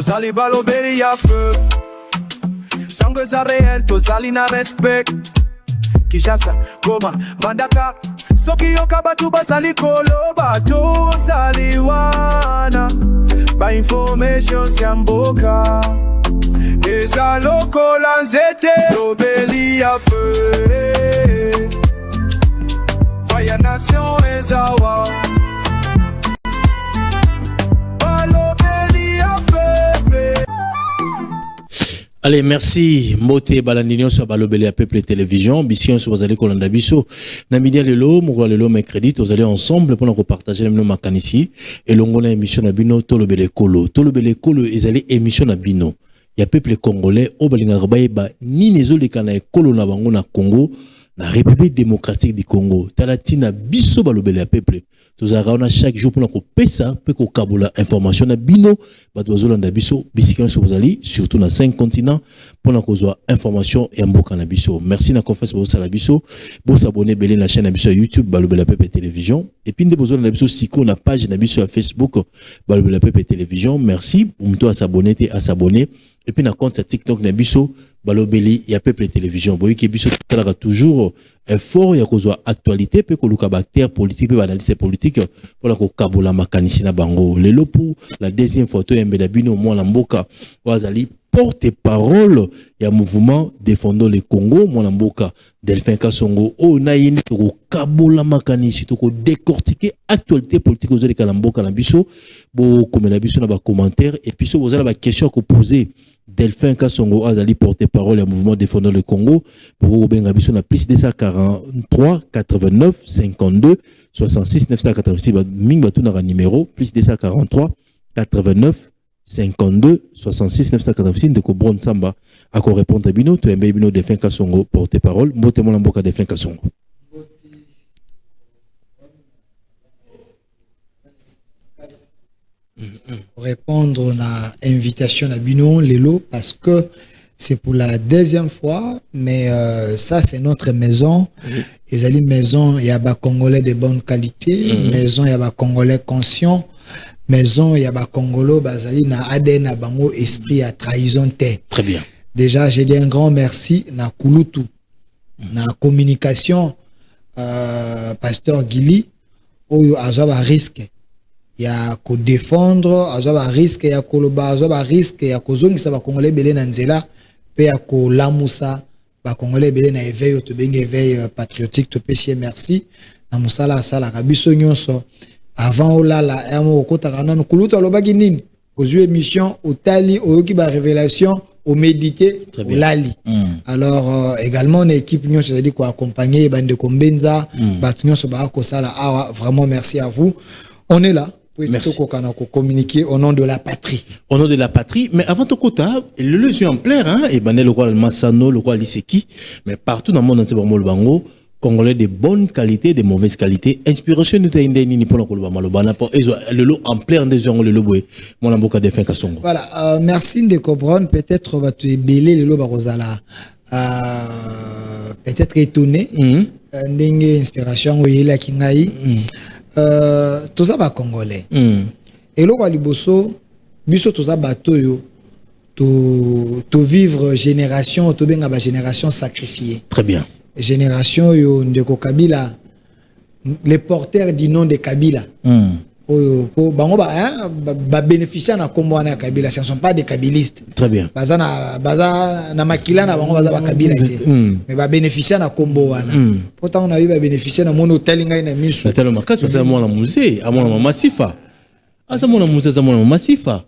tozali balobeli ya feu sango eza réel tozali na respect Kinshasa, Goma, Mandaka soki yoka batu bazali koloba tozali wana ba information ya mboka eza lokola nzete lobeli ya feu Fire Nation ezawa Allez, merci. Mote balandinyo sur balobele à peuple télévision. Bision sur vous allez kolanda biso. Namidia lelo, mouroua lelo mercredi, vous allez ensemble pour nous partager le même makanisi. Et l'ongona émission na bino tolobele kolo. Tolobele kolo ils allaient émission na bino. Ya peuple congolais au balinga ba ni nezo le kana kolo na bango na Congo. La République démocratique du Congo, talatina biso balobele ya peuple. Tozara chaque jour pour nous pesa pe ko kabola information na bino batozolo na biso bisikan so bozali surtout na 5 continents pour nous kozwa information et mboka na biso. Merci na confiance bo sala biso. Bo s'abonner belé na chaîne na biso YouTube balobele peuple télévision et puis ndebozolo na biso siko na page na biso ya Facebook balobele peuple télévision. Merci pour mto à s'abonner et à s'abonner et puis na compte sur TikTok na biso balobeli ya peuple télévision boyi ke biso talaka toujours fort ya kozwa actualité pe ko luka bacteur politique pe analyse politique pour la ko kabola makanisi na bango lelo pour la deuxième photo ya mbeda bino mwana mboka wazali porte-parole ya mouvement défendant le Congo mwana mboka Delphin Kasongo o na yini ko kabola makanisi to ko décortiquer actualité politique ozali kala mboka na biso bo komela biso na ba commentaire et puis so bozala ba question ko poser Delphin Kasongo azali porte-parole du mouvement défendant le Congo pour benga biso na plus 243 89 52 66 986 ming batu na numéro plus 243 89 52 66 986 de ko bon samba à ko répondre à bino to embe bino Delphin Kasongo porte-parole mbote mona mboka Delphin Kasongo répondre à l'invitation à Bino Lelo parce que c'est pour la deuxième fois mais ça c'est notre maison les ali maison il y a ba congolais de bonne qualité maison il y a ba congolais conscient maison il y a ba congolo bazali na ADN na bango esprit à trahison te. Très bien. Déjà j'ai dit un grand merci na kulutu na communication pasteur Gili oyo azaba risque ya ko défendre azaba risque ya koloba azaba risque ya kozongisa ba congolais belé na nzela pe ya ko lamusa ba congolais belé na éveil to benga éveil patriotique to pesier merci na musala sala kabiso nyonso avant olala ya mo kotaka nanu kuluta lobaki nini ozue émission otali oyoki ba révélation au méditer au lali alors également une équipe nyonso c'est-à-dire ko accompagner bande kombenza ba nyonso ba ko sala awa vraiment merci à vous on est là. Merci. Communiquer au nom de la patrie. Au nom de la patrie. Mais avant tout kota, le yeux en plaire, hein, et ben le roi Massano, le roi Liseki, mais partout dans le monde entier, le bango, congolais de bonne qualité, de mauvaise qualité. Inspiration nous t'aide ni pour le malobana pour le lot en plaire des gens le loboué. Mon amboka de fin kasongo. Voilà, merci de comprendre. Peut-être va te belé le loba rosala. Peut-être étonné. N'enge inspiration ou yela kingai. Tout ça va congolais. Et là, liboso, biso tout ça bateau yo, to vivre génération, to benga ba génération sacrifiée. Très bien. Génération yo ndeko Kabila, les porteurs du nom de Kabila. Pour bango ba bénéficier na kombo na Kabila, ce ne sont pas des kabilistes. Très bien. Baza na makila na bango baza ba Kabila mais ba bénéficier na kombo wana. Pourtant on a eu ba bénéficier na mon hôtel ngai na misu. Na tellement parce que c'est moi la musée, à mon massifa. Ah ça mon musée, ça mon massifa.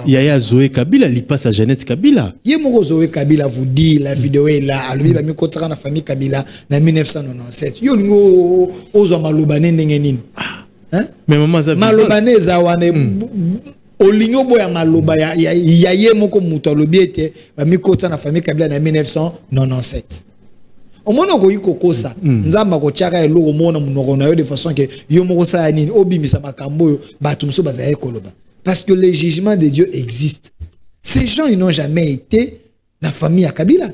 Yaya Zoé Kabila, il passe à Jeannette Kabila. Yemo Zoé Kabila vous dit la vidéo est là, lui ba mi kotaka na famille Kabila na 1997. Yo ngo ozo malubane ndenge nini. Hein? Mais maman ça malobane za wane olingo boya maloba ya yemo ko muto lobi ete ba mikota na famille Kabila na 1997 omona ko yiko kosa nzamba ko chaka eloko mona munoko na yo de façon que yo moko sa nini obimisa makambo yo bato mso baza ekoloba parce que les jugements de Dieu existent. Ces gens ils n'ont jamais été na famille ya Kabila.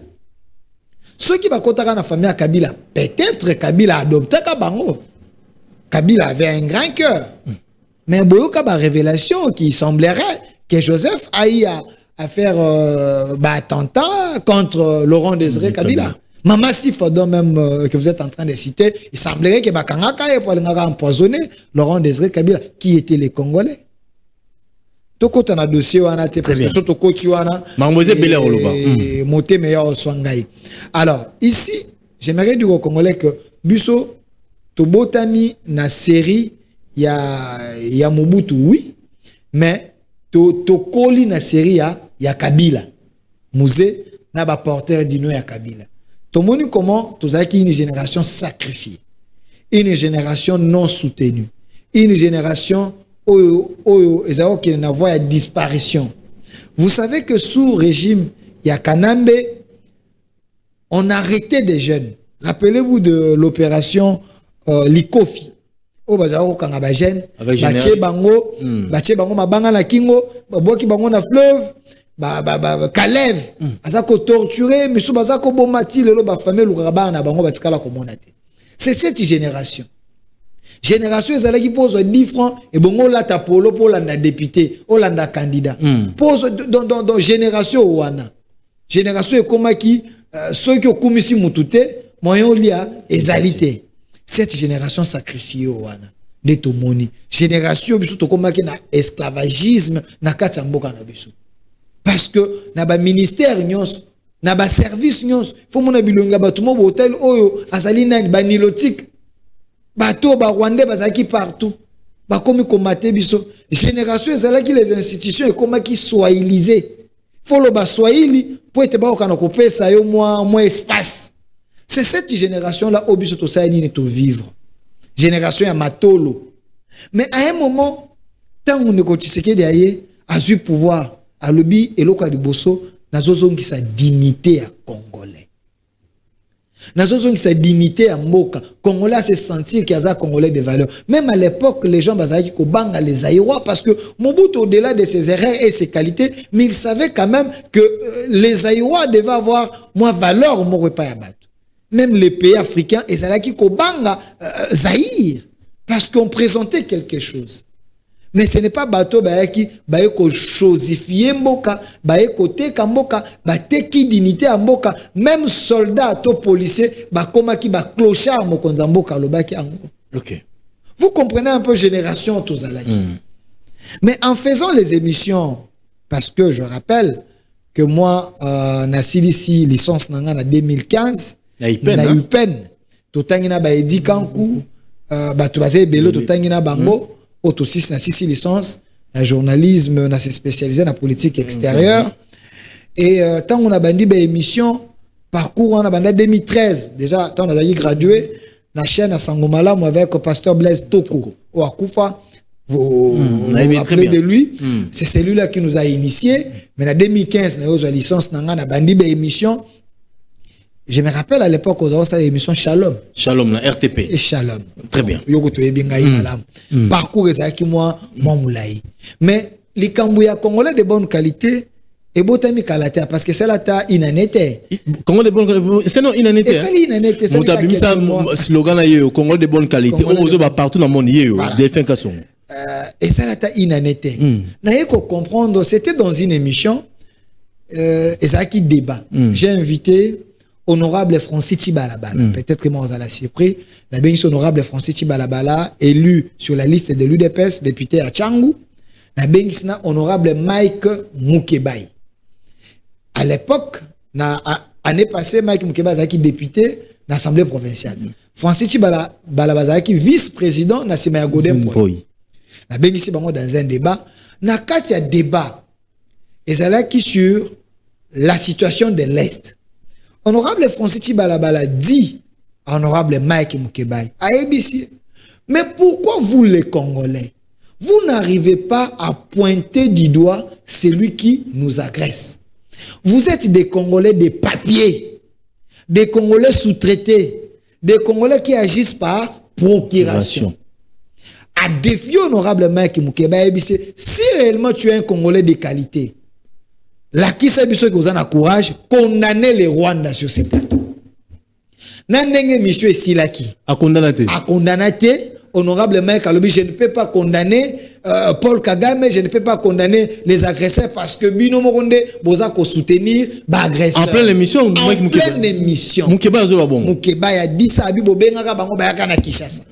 Ceux qui ba kotaka na famille ya Kabila peut-être Kabila adoptaka bango. Kabila avait un grand cœur. Mais il y a une révélation qui semblerait que Joseph a eu à faire attentat contre Laurent Désiré Kabila. Maman Sifodon même que vous êtes en train de citer, il semblerait que Bakangaka ait empoisonné Laurent Désiré Kabila. Qui étaient les Congolais? Toko tana dossier wana te parce que soto koti wana monter meilleur soangai. Alors ici, j'aimerais dire aux Congolais que Busso tobotami na série ya Mobutu oui, mais to koli na série ya Kabila. Musée na ba porteur dino ya Kabila. Tomoni comment tozaki une génération sacrifiée, une génération non soutenue, une génération qui est en voie de disparition. Vous savez que sous régime Yakanambe, on arrêtait des jeunes. Rappelez-vous de l'opération Likofi. Oh bazao kanga ba jeune, bache bango mabanga na kingo, baboki bango na fleuve. Kalev azako torturé mais sous bazako bomati lelo ba famille lukaba na bango batikala komona te. C'est cette génération ezalaki pose 10 francs et bongo la tapolo pour landa député olanda candidat pose dans génération wana génération ekomaki ceux qui okumisi mutute moyen lia ezalité cette génération sacrifiée wana de tomoni génération biso tokomaki na esclavagisme na kati mboka na biso. Parce que na ba ministère nyons na ba service nyons faut mona bilonga bato mo hôtel oyo azali na ba nilotique bato ba rwandais bazaki partout ba komi komate biso génération ezalaki les institutions et comme qui swahiliser faut le ba swahili pour être ba okana kopesa yo moi espace. C'est cette génération là obiso to sa ni to vivre génération ya matolo. Mais à un moment tant on ne kotiseke derrière a eu pouvoir à lobby et loka liboso nazozongi qui sa dignité à congolais nazozongi sa dignité à mboka congolais se sentir qu'il y a congolais de valeur. Même à l'époque les gens bazaki ko banga les Aïrois parce que Mobutu au-delà de ses erreurs et ses qualités mais il savait quand même que les Aïrois devaient avoir moins valeur mo repas ya bato. Même les pays africains et zalaki ko banga Zaïre parce qu'on présentait quelque chose. Mais ce n'est pas bateau qui ko chosifier mboka, ko teka mboka, teki dignité à mboka, même soldat to policier koma ki clochard mokonza mboka lobaki ango. OK. Vous comprenez un peu génération tozalaki. Mais en faisant les émissions parce que je rappelle que moi na silisi licence nanga na 2015 na UPEN to tangina ba edi kanku bato bazé belo to tangina bango auto 6 na 6 licence na journalisme na se spécialisé na politique extérieure et tant on a bandi ba émission parcours on a bandi 2013 déjà tant on a gradué la chaîne à Sangomala moi avec le pasteur Blaise Toko au Akufa vous vous rappelez de lui c'est celui-là qui nous a initié mais en 2015 na yo licence na bandi ba émission. Je me rappelle à l'époque où on a l'émission Shalom. Shalom, la RTP. Et Shalom. Très bien. Parcours ezaki moi moulaï. Mais les Cambouya congolais de bonne qualité et botami kalata parce que c'est là ta inanité. Congolais de bonne qualité. C'est non inanité. C'est l'inanité. Vous avez mis ça slogan là yo Congolais de bonne qualité. On vous partout dans le monde yo. Delphin Kasson. Et ça là ta inanité. N'ayez qu'à comprendre c'était dans une émission ezaki débat. J'ai invité honorable Francis Tibalabala. Peut-être que moi, vous allez surpris. La bénédiction honorable Francis Tibalabala, élu sur la liste de l'UDPS, député à Tchangou. La bénédiction honorable Mike Mukebai. À l'époque, l'année passée, Mike Mukebai a été député dans l'Assemblée provinciale. Francis Tibalabala a été vice-président dans l'Assemblée Godem. La bénédiction dans un débat. Dans un débat, et c'est là qui sur la situation de l'Est. Honorable Francis Tibalabala dit à honorable Mike Mukebai à ABC, mais pourquoi vous les Congolais, vous n'arrivez pas à pointer du doigt celui qui nous agresse? Vous êtes des Congolais de papier, des Congolais sous-traités, des Congolais qui agissent par procuration. À défier honorable Mike Mukebai ABC, si réellement tu es un Congolais de qualité, la qui sait que vous avez courage, condamner les Rwandais sur ces plateaux. Nandenge monsieur Silaki. A condamné. Honorable Mike Alobi, je ne peux pas condamner Paul Kagame, je ne peux pas condamner les agresseurs parce que Bino Moronde bozako soutenir ba agresseur. En pleine émission, en pleine émission. Moukeba zo bon. Moukeba ya dit ça abi bobengaka bango ba yaka na Kinshasa.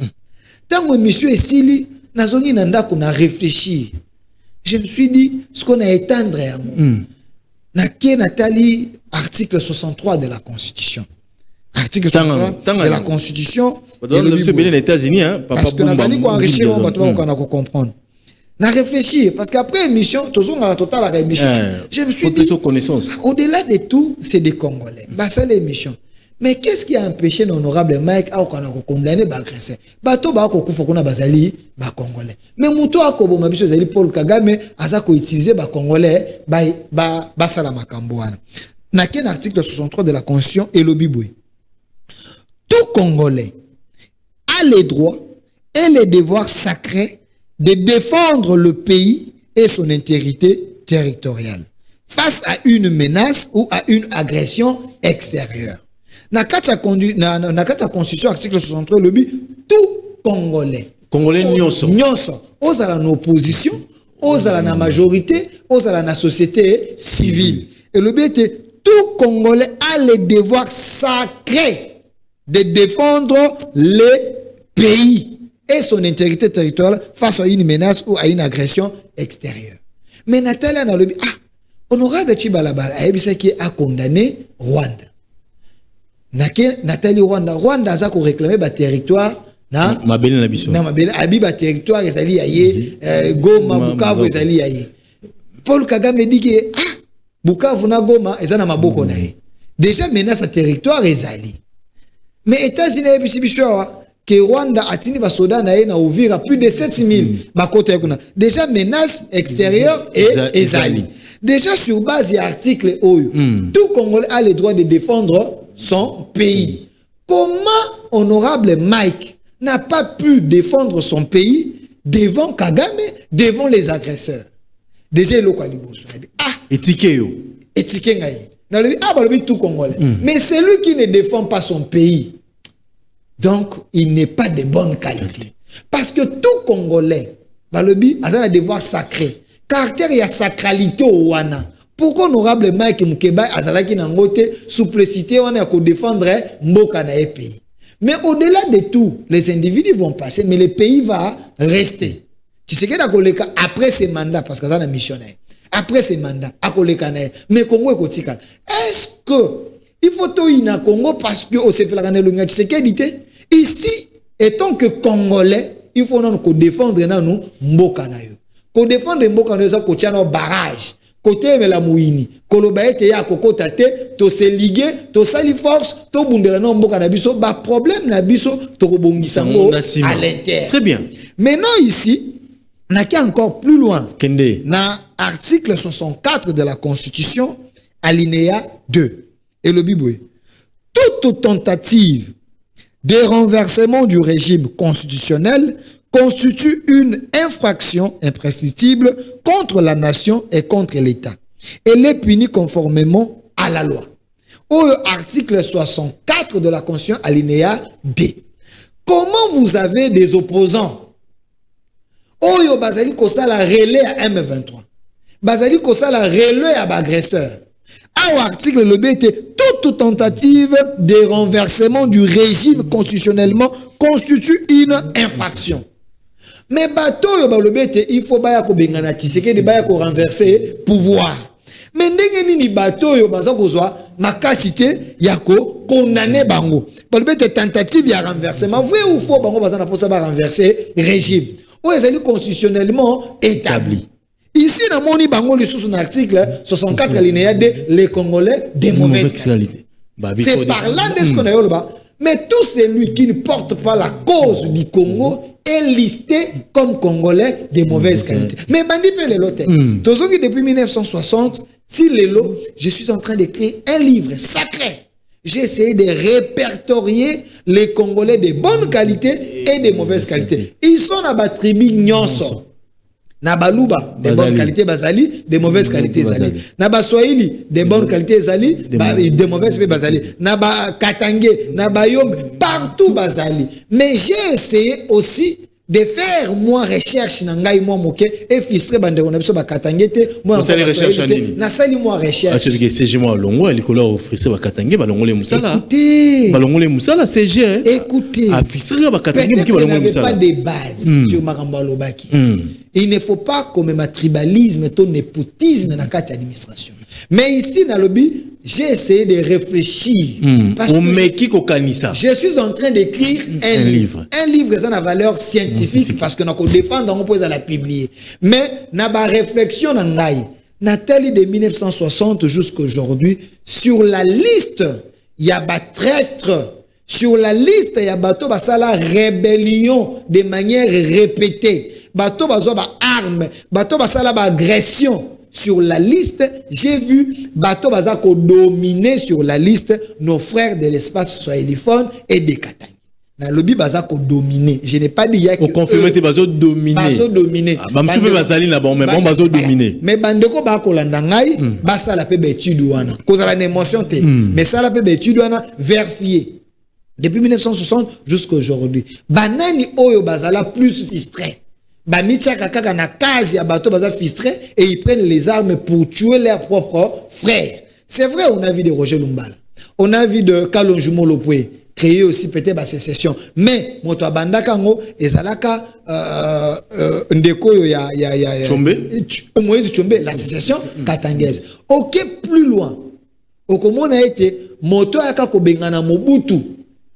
Tango émission esili nazongi na ndako na réfléchir. Je me suis dit ce qu'on a étendre na ke Nathalie article 63 de la Constitution. Article 63 de la Constitution. Les États-Unis, parce que nous allons enrichir, on va comprendre. Na réfléchir parce qu'après émission, toujours on a total la émission. Je me suis dit, au-delà de tout, c'est des Congolais. Bah c'est l'émission. Mais qu'est-ce qui a empêché l'honorable Mike à condamner l'agresseur? Bato ba ko kufa kuna bazali ba Congolais. Mais muto akobo mabiso zali Paul Kagame azako utiliser ba Congolais ba sala makambo wana. Na quel article 63 de la Constitution et le Biboué. Tout Congolais a les droits et les devoirs sacrés de défendre le pays et son intégrité territoriale face à une menace ou à une agression extérieure. Na kati ya Constitution article 63 le tout Congolais nyonso ozala na opposition, ozala na majorité, ozala na société civile. Et le but est tout Congolais a les devoirs sacrés de défendre le pays et son intégrité territoriale face à une menace ou à une agression extérieure. Mais Nathalie a le honorable Chibalabala a condamné Rwanda. Nathalie Rwanda a réclamé le territoire na mabele na biso. Na mabele abiba territoire ezali aye Goma Bukavu ezali aye. Paul Kagame dit que Bukavu na Goma ezana maboko na ye. Déjà menace à territoire ezali. Mais États-Unis que Rwanda a tenu ba soda na ye na Uvira plus de 7000 bakota kuna. Déjà menace extérieure et ezali. Déjà sur base de l'article OU, tout Congolais a le droit de défendre son pays. Comment honorable Mike n'a pas pu défendre son pays devant Kagame, devant les agresseurs? Déjà, il a étiqué tout Congolais. Mais celui qui ne défend pas son pays, donc il n'est pas de bonne qualité. Parce que tout Congolais a un devoir sacré. Caractère et sacralité au wana. Pourquoi honorable Mike Mukeba azalaki na ngote souplicité on a ko défendre mboka na pays. Mais au-delà de tout, les individus vont passer mais le pays va rester. Tu sais que d'akoleka après ces mandats parce que ça na missionnaire. Après ces mandats akoleka na mais Congo ekotika. Est-ce que il faut to ina Congo parce que au sepelakane longa tu sais que dit ici étant que Congolais, il faut non ko défendre na nous mboka na yo. Ko défendre mboka na yo ko tiana barrage. Côté la mouini, kolobaete ya kokota te, to se ligue, to sali force, to bundela na mboka na biso, ba problème na biso, to kobongisango à l'intérieur. Très bien. Maintenant ici, na qui encore plus loin. Kende. Na article 64 de la Constitution, alinéa 2. Et le Biboué. Toute tentative de renversement du régime constitutionnel constitue une infraction imprescriptible contre la nation et contre l'État. Elle est punie conformément à la loi. Au article 64 de la Constitution, alinéa D. Comment vous avez des opposants? Oyo bazali kosala relais à M23. Bazali kosala relais à agresseur. Au article le B était toute tentative de renversement du régime constitutionnellement constitue une infraction. Mais bateau il faut baya ko bengana tiseke de baya ko renverser pouvoir. Mais ndenge nini bateau yo baza kozwa makasité ya ko condamner bango. Balobete tentative ya renversement vrai ou faux bango baza na posa ba renverser régime. Ou ezali constitutionnellement établi. Ici na moni bango le sous un article 64 alinéa 2 les Congolais de mauvaise qualité. C'est par là de ce qu'on a eu là-bas. Mais tout celui qui ne porte pas la cause du Congo est listé comme Congolais de mauvaise qualité. Mais Bandi peut les loter. Depuis 1960, si les lots, je suis en train d'écrire un livre sacré. J'ai essayé de répertorier les Congolais de bonne qualité et de mauvaise qualité. Ils sont à la tribu Nyonso. Nabaluba, de bonne qualité, Bazali, de mauvaise qualité, Zali. Naba Swahili, de bonne qualité, Zali, de mauvaise qualité, Bazali. Naba Katangé, Naba Yom, partout, Bazali. Mais j'ai essayé aussi de faire moi recherche na ngai moi moke et filtrer bande on a besoin bakatangete moi na recherche nini na sali moi recherche parce que CG moi longo alikolo ofriser bakatange balongole musala écoutez balongole musala CG écoutez a filtrer bakatange qui balongole musala pas de base sur Makambo Lobaki il ne faut pas comme ma tribalisme ton népotisme na carte administration mais ici dans lobby j'ai essayé de réfléchir parce que je suis en train d'écrire un livre. Un livre ça a valeur scientifique parce que nous défendre on peut la publier. Mais na ba réflexion na ngai Nathalie de 1960 jusqu'à aujourd'hui sur la liste il y a ba traître sur la liste il y a bateau basala rébellion de manière répétée bateau bazo ba arme bateau basala ba agression. Sur la liste, j'ai vu Bato Bazako dominer sur la liste nos frères de l'espace swahiliphone et des Katang. Na lobby Bazako dominer. Je n'ai pas dit que confirmer que Bazo dominer. Bazo dominer. Bamsube Bazali na bon mais bon Bazo dominer. Mais bandeko bako landangai basa la pe betude wana. Cause la émotion te. Mais ça la pe betude wana vérifié. Depuis 1960 jusqu'à aujourd'hui. Banani oyo bazala plus distrait. Bamitia kaka na case ya bateau baza fistré et ils prennent les armes pour tuer leurs propres frères. C'est vrai, on a vu de Roger Lumbala. On a vu de Kalonjumo Lopwe créer aussi peut-être la sécession. Mais moto abandaka ngo ezalaka ndeko yo ya Chombe Moïse Chombe la sécession katangaise. OK, plus loin. Okomona a été moto aka kobengana Mobutu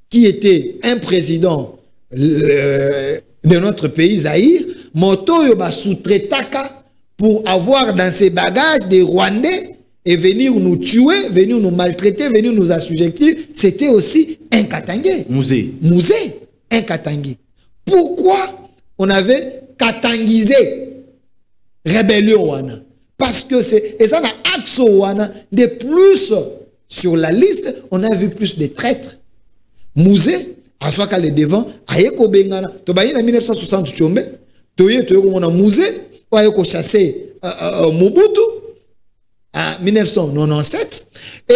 qui était un président de notre pays Zaïre, moto yo ba sous-traitaka pour avoir dans ses bagages des Rwandais et venir nous tuer, venir nous maltraiter, venir nous assujettir, c'était aussi un Katangé. Musée, un Katangé. Pourquoi on avait katangisé rébellion wana? Parce que c'est et ça na axo wana de plus sur la liste, on a vu plus de traîtres. Musée Aswaka le devant, ayeko bengana, to bayi na 1960 Tchombe, toye komona musée, ayeko chasser Mobutu en 1997,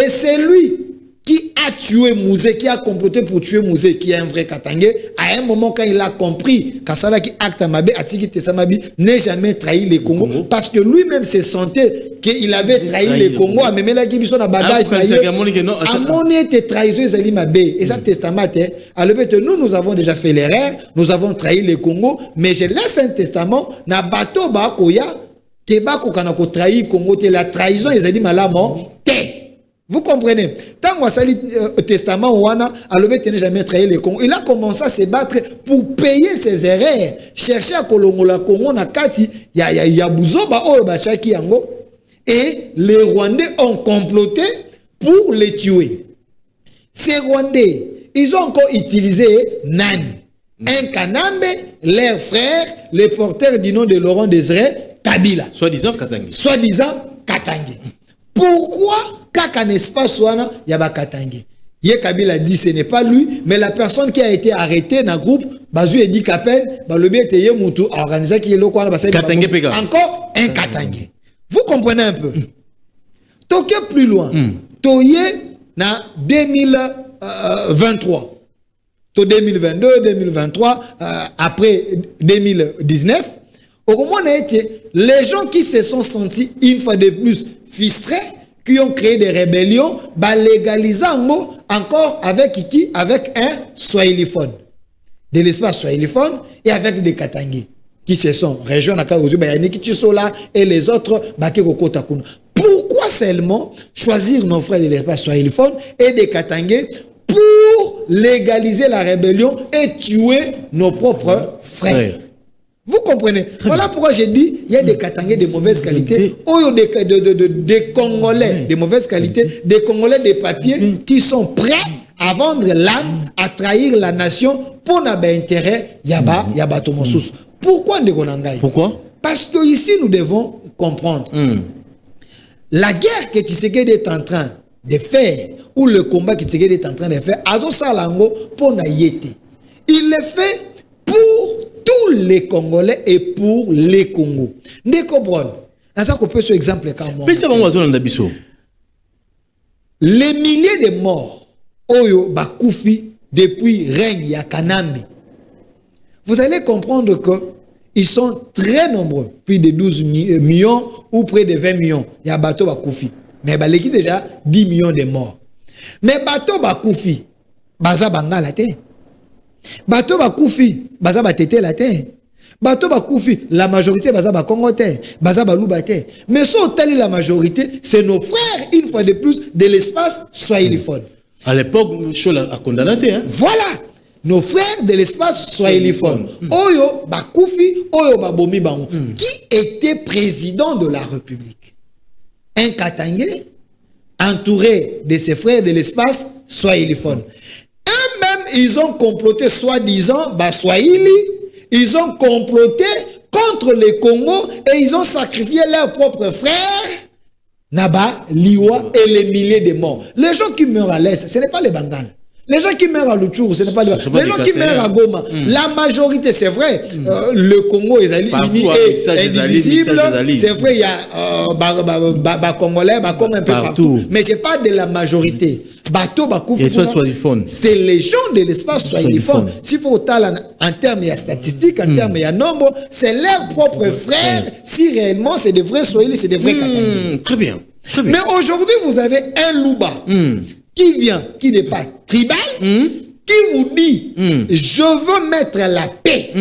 et c'est lui qui a tué Mouzé, qui a comploté pour tuer Mouzé, qui est un vrai Katangé. À un moment, quand il a compris qu'Assala qui acte Mabe, Atiki Tessamabi, n'est jamais trahi les Congo, parce que lui-même se sentait qu'il avait trahi les Congo, à même là qui sont dans bagage, à mon été trahison, Zali Mabe, et ça testament, alors nous avons déjà fait l'erreur, nous avons trahi les Congo, mais je laisse un testament, na bateau Bakoya, Kebako Kanako trahi Congo, la trahison, ils ont dit malamo, vous comprenez? Tant qu'on sali testament Ouana, Alobé n'a jamais trahi les Congo. Il a commencé à se battre pour payer ses erreurs. Chercher à Kolongola Congo na kati, ya Bouzoba o Bachaki Yango. Et les Rwandais ont comploté pour les tuer. Ces Rwandais, ils ont encore utilisé Nan, un Kanambe, leurs frères, les porteurs du nom de Laurent Désiré Kabila. Soi-disant Katangé. Soi-disant Katangé. Pourquoi Kaka n'est-ce wana yaba Katangé? Ye Kabila dit ce n'est pas lui, mais la personne qui a été arrêtée dans le groupe, Bazou Edi Kapen, Balobi était ye Moutou, organisé qui est le quoi, encore un Katangé. Vous comprenez un peu? Toké plus loin. Toye na 2023. To 2022, 2023, après 2019. Au moment on a été les gens qui se sont sentis une fois de plus frustrés, qui ont créé des rébellions, légalisant encore avec qui? Avec un swahiliphone. De l'espace swahiliphone et avec des Katangé. Qui se sont régions et les autres. Pourquoi seulement choisir nos frères de l'espace swahiliphone et des Katangé pour légaliser la rébellion et tuer nos propres frères? Vous comprenez? Voilà pourquoi j'ai dit il y a des Katangé de mauvaise qualité, ou des Congolais de mauvaise qualité, des Congolais de papier qui sont prêts à vendre l'âme, à trahir la nation pour n'avoir intérêt yaba Tomosous. Pourquoi Ndegonangai? Pourquoi? Parce que ici nous devons comprendre la guerre que Tshisekedi est en train de faire, ou le combat que Tshisekedi est en train de faire, Azo Salango pour Nayete. Il le fait pour tous les Congolais et pour les Congos. Ndeko Bron, on peut ce exemple quand moi. Les milliers de morts, Oyo Bakoufi, depuis règne ya Kanambe. vous allez comprendre que ils sont très nombreux, plus de 12 millions ou près de 20 millions. Il y a bateau Bakoufi. Mais il y a déjà 10 millions de morts. Mais bateau Bakoufi, baza banga la terre. Bateau Bakoufi, baza batete la terre. Bateau Bakoufi, la majorité baza ba Congo terre, baza ba Louba terre. Mais si on telle la majorité, c'est nos frères, une fois de plus, de l'espace swahiliphone. À l'époque, Chola a condamné. Hein? Voilà. Nos frères de l'espace swahiliphone. Oyo Bakoufi, Oyo Babomi Bango. Qui était président de la République? Un Katangé, entouré de ses frères de l'espace swahiliphone. Eux-mêmes, ils ont comploté, soi-disant, Swahili, ils ont comploté contre les Congos et ils ont sacrifié leurs propres frères, Naba, Liwa et les milliers de morts. Les gens qui meurent à l'Est, ce n'est pas les Bangals. Les gens qui meurent à Luchuru, ce n'est pas les gens qui meurent à Goma. La majorité, c'est vrai, le Congo est uni et indivisible. C'est vrai, il y a Congolais, Congo un peu partout. Mais je parle de la majorité. C'est les gens de l'espace swahiliphone. S'il faut en termes de statistiques, en termes de nombre, c'est leurs propres frères. Si réellement c'est des vrais Swahili, c'est des vrais Katangais. Très bien. Mais aujourd'hui, vous avez un Louba qui vient, qui n'est pas tribal, qui vous dit je veux mettre la paix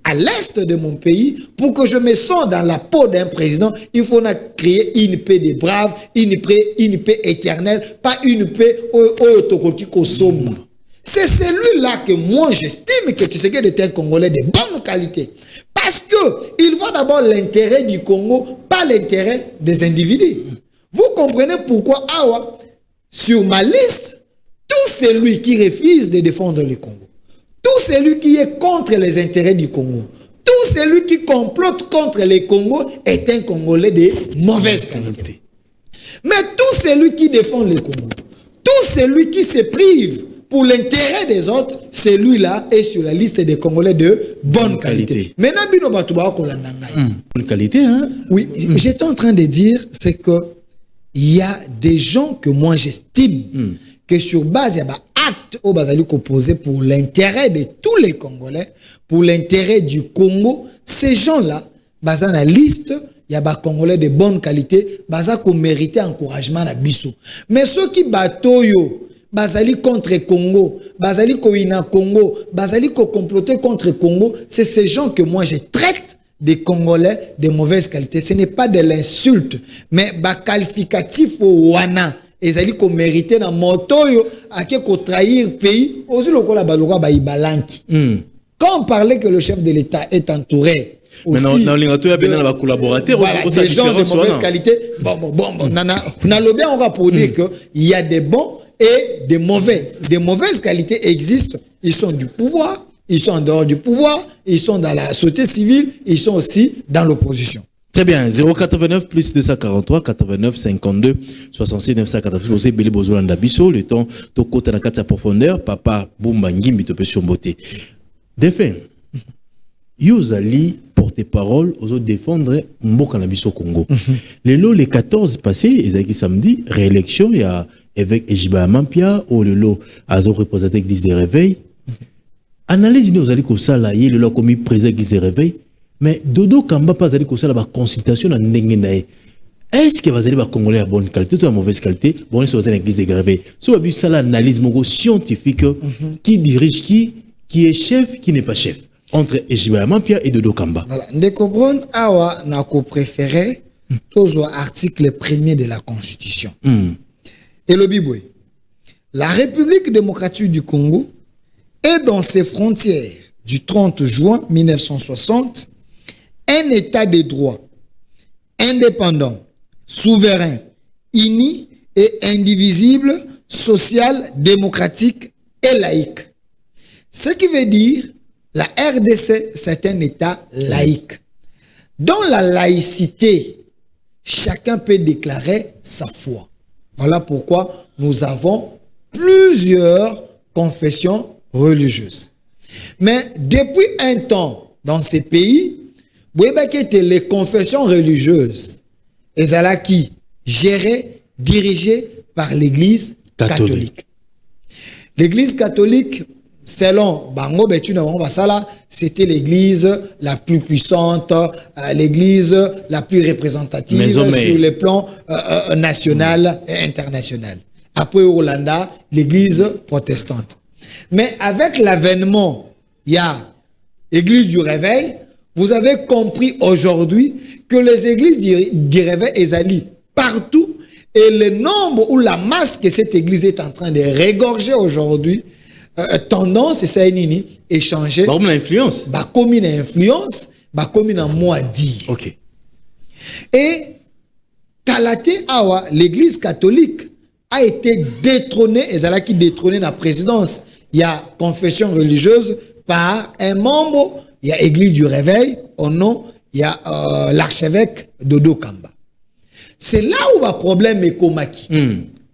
à l'est de mon pays pour que je me sente dans la peau d'un président. Il faut créer une paix des braves, une paix éternelle, pas une paix au sombre. C'est celui-là que moi j'estime que Tshisekedi est un Congolais de bonne qualité. Parce qu'il voit d'abord l'intérêt du Congo, pas l'intérêt des individus. Vous comprenez pourquoi Awa, sur ma liste, tout celui qui refuse de défendre le Congo, tout celui qui est contre les intérêts du Congo, tout celui qui complote contre le Congo est un Congolais de mauvaise qualité. Mais tout celui qui défend le Congo, tout celui qui se prive pour l'intérêt des autres, celui-là est sur la liste des Congolais de bonne qualité. Maintenant, bonne qualité, hein? Oui, j'étais en train de dire, c'est que il y a des gens que moi j'estime que sur base, il y a des actes au Bazali posé pour l'intérêt de tous les Congolais, pour l'intérêt du Congo. Ces gens-là, dans la liste, il y a des Congolais de bonne qualité, qui méritent encouragement à Bissou. Mais ceux qui batoyo, Bazali contre Congo, Bazali koina Congo, Bazali comploter contre Congo, c'est ces gens que moi je traite des Congolais de mauvaise qualité. Ce n'est pas de l'insulte, mais qualificatif au wana. Ezali ko mérité na motoyo ake ko trahir pays aussi lokola baloka ba ibalanki. Quand on parlait que le chef de l'État est entouré aussi des gens de mauvaise qualité, on a le bien on va pour dire que il y a des bons et des mauvais. Des mauvaises qualités existent, ils sont du pouvoir. Ils sont en dehors du pouvoir, ils sont dans la société civile, ils sont aussi dans l'opposition. Très bien, 089 plus 243 89 52 66 989. Vous avez besoin d'abisso, le temps de côté dans la profondeur, papa Boumba Ngimbi te peut surmonter. Défin, Yozali porte-parole aux défendre Mboka Nabiso Congo. Les 14 passés, ils samedi, réélection, il y a évêque Ejiba Amampia, ou le lot Azo représenté l'église des réveils. Analyse nous allons comme ça là, il est là comme président qui se réveille, mais Dodo Kamba pas allé comme ça la consultation en n'engenae. Est-ce que vous allez va Congolais à bonne qualité ou à mauvaise qualité? Bon, ils sont dans l'église des réveils. Soit bu ça l'analyse mogo scientifique qui dirige qui est chef, qui n'est pas chef entre Ejiba Mampia et Dodo Kamba. Voilà, Ndekobron awa na ko préféré tous article 1er de la Constitution. Et le Biboué. La République démocratique du Congo et dans ses frontières du 30 juin 1960, un État de droit, indépendant, souverain, uni et indivisible, social, démocratique et laïque. Ce qui veut dire, la RDC, c'est un État laïque. Dans la laïcité, chacun peut déclarer sa foi. Voilà pourquoi nous avons plusieurs confessions religieuses. Mais depuis un temps, dans ces pays, vous voyez que les confessions religieuses, elles sont qui gérées, dirigées par l'Église catholique. L'Église catholique, selon Bango Betuna Basala, c'était l'église la plus puissante, l'église la plus représentative sur les plans national et international. Après Hollanda, l'église protestante. Mais avec l'avènement, il y a l'église du réveil. Vous avez compris aujourd'hui que les églises du réveil est partout et le nombre ou la masse que cette église est en train de régorger aujourd'hui, tendance et ça est changé. Comme l'influence. Comme une influence, comme une moi dire. Ok. Et Kalaté Awa, l'église catholique a été détrônée, et elle a qui détrôné la présidence. Il y a confession religieuse par un membre, il y a église du réveil, au nom, il y a l'archevêque Dodo Kamba. C'est là où le problème est Komaki.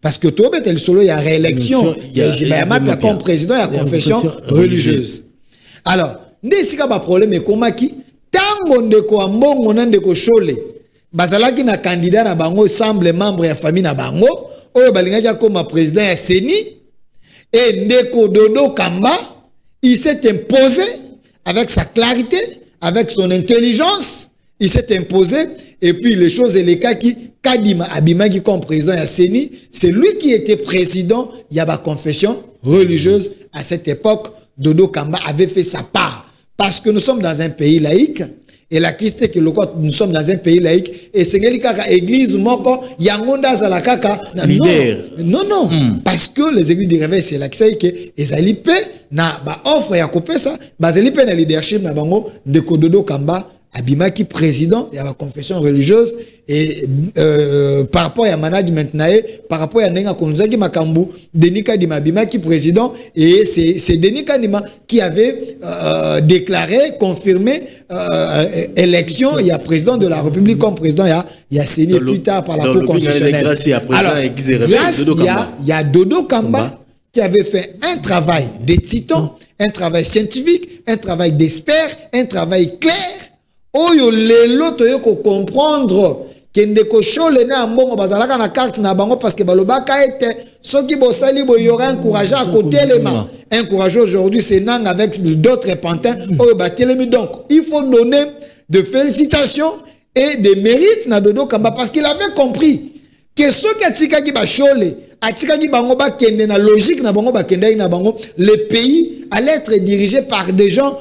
Parce que tout le solo, il y a réélection, il y a comme président, il y a confession religieuse. Alors, si le problème est Komaki, tant qu'on a mbongo chole, bazalaki na candidat na bango semble membre ya famille na bango, oyo balingaki comme président ya Seni, et Ndeko Dodo Kamba, il s'est imposé avec sa clarité, avec son intelligence, il s'est imposé, et puis les choses et les cas qui, Kadima Abimaki comme président ya Seni, c'est lui qui était président, il y a ma confession religieuse à cette époque, Dodo Kamba avait fait sa part. Parce que nous sommes dans un pays laïque, et la question est que nous sommes dans un pays laïque, et c'est l'église moko, yangonda za la kaka, non, parce que les églises du réveil, c'est la question que les alipé, na ba offre ya kopesa, ba alipé na leadership na bango, de Dodo Kamba, Abimaki président, il y a la confession religieuse, et par rapport à management nae, par rapport à Nenga Konzaki Makambu, Denis Kadima Abimaki président, et c'est Denis Kadima qui avait déclaré, confirmé élection, il y a président de la République comme président, il y a Séné plus tard par la Cour constitutionnelle. Alors, il y a Dodo Kamba qui avait fait un travail de titan, un travail scientifique, un travail d'expert, un travail clair. Oyo lelo to yoko comprendre que ndeko chole na mbongo bazalaka na carte na bango parce que balobaka ete soki bosali bo yora encourager à côté l'élément. Encourager aujourd'hui c'est nang avec d'autres pantins oyo batelemi. Donc il faut donner de félicitations et des mérites na Dodo Kamba parce qu'il avait compris que soki atika ki ba chole atika ki bango ba kende na logique na bango ba kende na bango, le pays allait être dirigé par des gens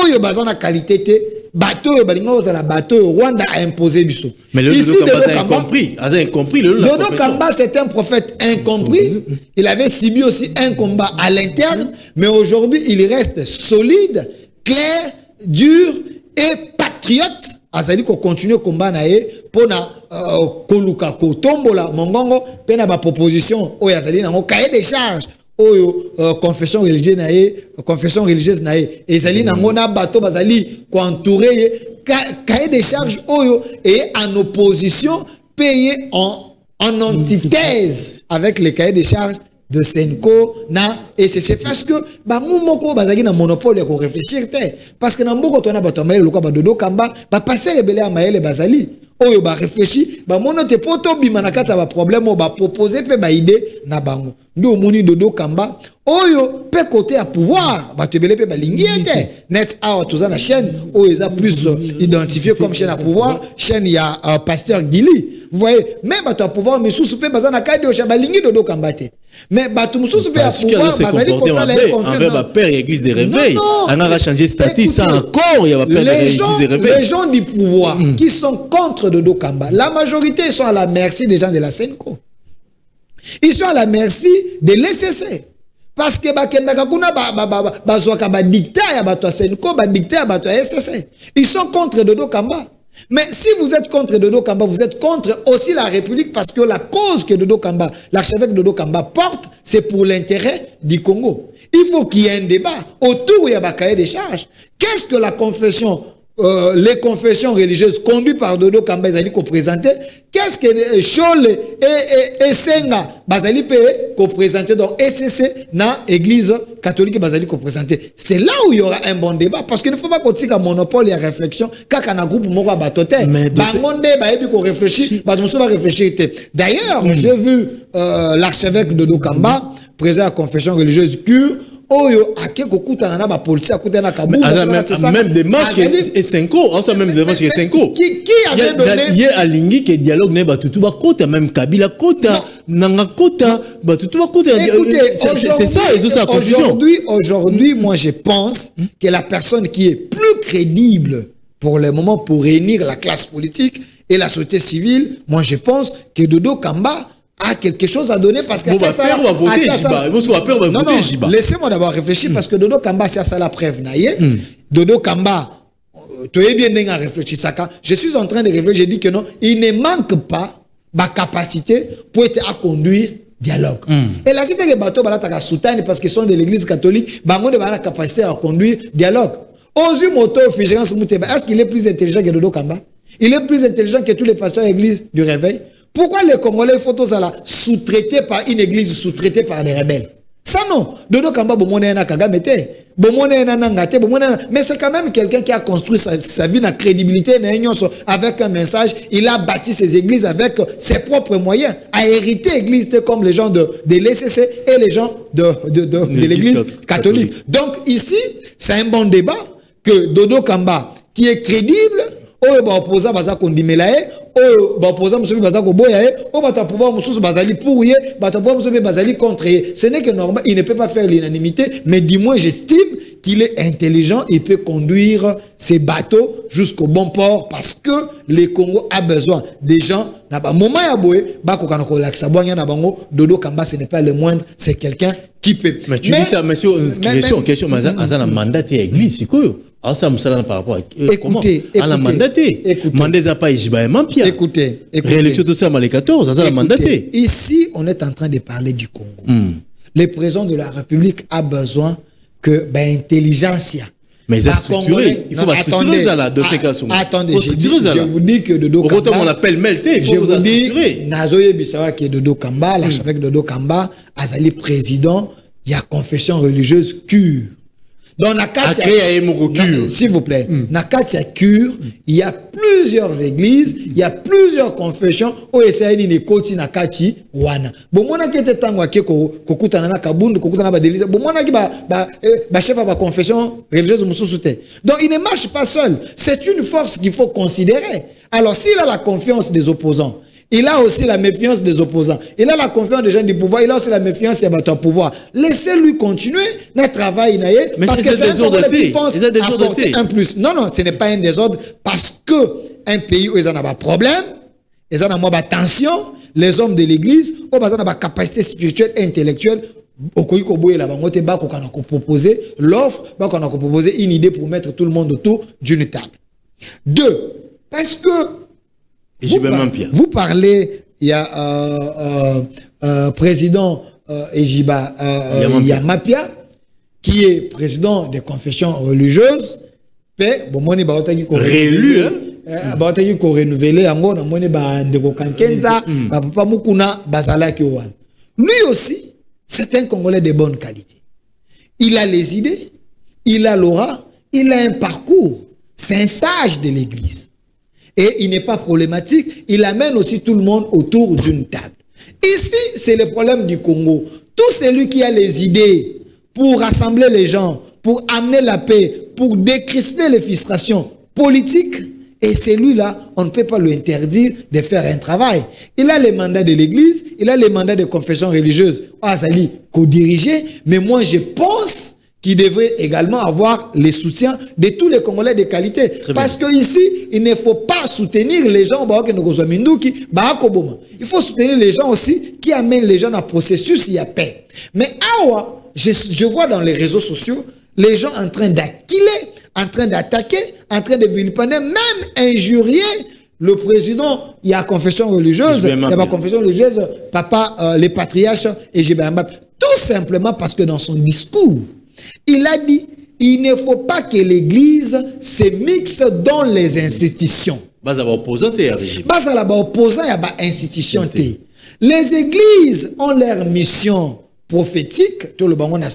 oyo bazana qualité te. Bateau, Rwanda a imposé biso. Mais le Dodo Kamba a incompris. Dodo Kamba, c'est un prophète incompris. Il avait subi aussi un combat à l'interne, mais aujourd'hui, il reste solide, clair, dur et patriote. Azali ko continue combat nae pour na koluka ko tombola mongongo pe na ba proposition o yazali na cahier des charges. Oyo confession religieuse nae ezali nango na bato bazali ko entourer cahier des charges oyo et en opposition payé en antithèse avec les cahiers des charges de Senko na et c'est parce que bango moko bazaki na monopole ya ko réfléchir te parce que na mboko to na bato maele lokwa ba Dodo Kamba ba passer rebelle ya maele bazali oyo ba réfléchir ba mono te poto bima na kata ba problème o ba proposer pe ba idée na bango ndo moni Dodo Kamba oyo pe côté à pouvoir ba tebele pe ba lingiete net out toza na chaîne oyo eza plus identifié comme chaîne à pouvoir chaîne ya pasteur Gili. Vous voyez, même à pouvoir, mais sous souper, bazana kadi ochabalingi Dodo Kamba te. Mais batou sous souper à pouvoir, bazali ko sala envers ma père église des réveils. On a changé statut ça encore, il y a père église des réveils. Les gens du pouvoir qui sont contre Dodo Kamba, la majorité ils sont à la merci des gens de la Senko. Ils sont à la merci de l'SCC. Parce que bakendaka kuna bazwaka ba dictat ya bato Senko, ba dictat ya bato SCC. Ils sont contre Dodo Kamba. Mais si vous êtes contre Dodo Kamba, vous êtes contre aussi la République parce que la cause que Dodo Kamba, l'archevêque Dodo Kamba porte, c'est pour l'intérêt du Congo. Il faut qu'il y ait un débat autour où il y a un cahier des charges. Qu'est-ce que la confession, les confessions religieuses conduites par Dodo Kamba, ils allaient présenter? Qu'est-ce que Chole et Senga, bazali ko présenter dans SCC na église catholique bazali ko présenter. C'est là où il y aura un bon débat parce qu'il ne faut pas qu'on ait un monopole et réflexion kaka na groupe moko batote. Bangonde ba ebi ko réfléchir, ba muso va réfléchir. D'ailleurs, j'ai vu l'archevêque Dodo Kamba, président de la confession religieuse cure, oyo akeko kutana na ba policier kutana kabunda même des matchs et 5 ans ça même des matchs et 5 ans qui avait donné hier à Lingi que dialogue n'est pas tout ba kota même Kabila kota nanga kota ba tout ba kota c'est ça et ça confusion aujourd'hui moi je pense que la personne qui est plus crédible pour le moment pour réunir la classe politique et la société civile, moi je pense que Dodo Kamba a quelque chose à donner parce que laissez-moi d'abord réfléchir parce que Dodo Kamba c'est ça la preuve Dodo Kamba tu es bien à réfléchir ça je suis en train de réfléchir je dis que non il ne manque pas ma capacité pour être à conduire dialogue et la question que bateau balata soutane parce qu'ils sont de l'église catholique bango de la capacité à conduire dialogue Ozu Moto Figérance Mouteba est-ce qu'il est plus intelligent que Dodo Kamba? Il est plus intelligent que tous les pasteurs de l'église du réveil. Pourquoi les Congolais font tout ça là sous-traités par une église, sous-traités par des rebelles? Ça non. Dodo Kamba bomone na Kagamete, bomone na Nangate, bomone. Mais c'est quand même quelqu'un qui a construit sa vie, la crédibilité, avec un message. Il a bâti ses églises avec ses propres moyens. A hérité l'église comme les gens de l'ECC et les gens de l'église catholique. Donc ici, c'est un bon débat que Dodo Kamba, qui est crédible, oyo ba opposant baza kondimela ye oyo ba opposant musubi baza koboya ye oyo bata pouvoir mususu bazali pour ye bata pouvoir musubi bazali contre ye. Ce n'est que normal, il ne peut pas faire l'unanimité, mais du moins j'estime qu'il est intelligent, il peut conduire ses bateaux jusqu'au bon port parce que le Congo a besoin des gens na ba moment ya boye ba ko kanako laksa bonya na bango. Dodo Kamba ce n'est pas le moindre, c'est quelqu'un qui peut. Mais tu dis ça monsieur question mais azana mandat et église sikoyo. Ah, ça me semble par rapport à écoutez, à la mandaté. Mandeza pas Ijiba Mampia. Écoutez. Réélection tout ça, les 14, ça la mandaté. Ici, on est en train de parler du Congo. Le président de la République a besoin que intelligentsia. Mais il faut structurer ça là, de ces cas. Attendez, je vous dis que Dodo Kamba. Pourtant, on appelle Melté. Je vous dis, Nazoye Bissawa qui est Dodo Kamba, l'archevêque Dodo Kamba, Azali président, il y a confession religieuse cure. Dans la carte, s'il vous plaît, dans la carte cure, il y a plusieurs églises, il y a plusieurs confessions. Au SAN ni koti na kati wana. Bon mona qui était tango qui kokuta na kabundu kokuta na ba délice. Bon mona qui ba chef à ba confession religieuse mususute. Donc il ne marche pas seul. C'est une force qu'il faut considérer. Alors s'il a la confiance des opposants, il a aussi la méfiance des opposants. Il a la confiance des gens du pouvoir. Il a aussi la méfiance des bateaux au pouvoir. Laissez-lui continuer notre travail. Parce que c'est un Congolais qui pense apporter un plus. Non, ce n'est pas un désordre. Parce que un pays où ils en ont un problème, ils en ont une tension, les hommes de l'église, où ils ont une capacité spirituelle et intellectuelle, proposer l'offre, proposer une idée pour mettre tout le monde autour d'une table. Deux, parce que vous parlez, il y a président Ejiba Yamapia, qui est président des confessions religieuses, réélu, lui aussi, c'est un Congolais de bonne qualité. Il a les idées, il a l'aura, il a un parcours. C'est un sage de l'Église. Et il n'est pas problématique. Il amène aussi tout le monde autour d'une table. Ici, c'est le problème du Congo. Tout celui qui a les idées pour rassembler les gens, pour amener la paix, pour décrisper les frustrations politiques, et celui-là, on ne peut pas lui interdire de faire un travail. Il a les mandats de l'Église, il a les mandats de confession religieuse. Azali, co-dirigé, mais moi je pense qu'il devrait également avoir les soutiens de tous les Congolais de qualité. Parce qu'ici, il ne faut pas soutenir les gens, il faut soutenir les gens aussi qui amènent les gens dans le processus, il y a paix. Mais awa, je vois dans les réseaux sociaux, les gens en train d'acquiler, en train d'attaquer, en train de vilipender, même injurier le président. Il y a confession religieuse, il y a ma confession religieuse, papa, les patriarches, et tout simplement parce que dans son discours, il a dit, il ne faut pas que l'Église se mixe dans les institutions. Les églises ont leur mission prophétique, tout le monde a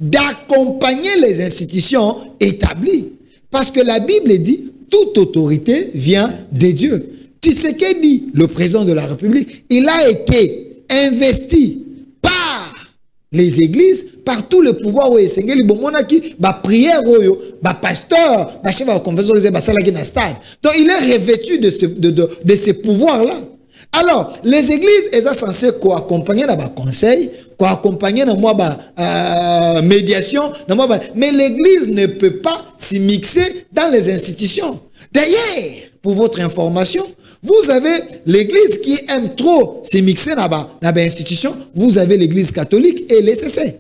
d'accompagner les institutions établies. Parce que la Bible dit, toute autorité vient de Dieu. Tshisekedi dit, le président de la République, il a été investi par les églises, partout le pouvoir où esengeli bomonaki ba prière oyo, ba pasteur, ba chef de confession ba salaki na stade. Donc il est revêtu de ces pouvoirs-là. Alors, les églises elles sont censées accompagner dans ba conseil, accompagner dans moi médiation, dans moi mais l'église ne peut pas s'y mixer dans les institutions. D'ailleurs, pour votre information, vous avez l'église qui aime trop se mixer dans les institutions. Vous avez l'église catholique et l'ECC.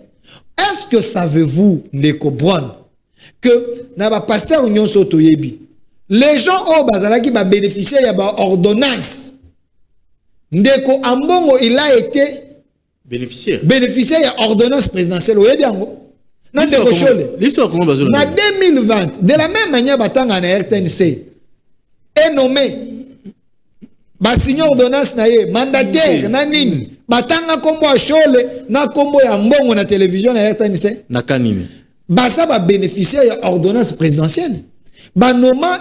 Est-ce que savez-vous, Ndeko Brown, que dans le pasteur Union Sotoyebi, les gens au Bazalaki va bénéficier de l'ordonnance. Ndeko Ambongo, il a été bénéficiaire de l'ordonnance présidentielle. Vous voyez dans 2020, de la même manière, Batanga na RTNC est nommé Basignon ordonnance na ye mandataire na nini batanga kombo a Chole na kombo ya Mbongo na télévision na RTNC na kanini basa ba bénéficier ya ordonnance présidentielle banoma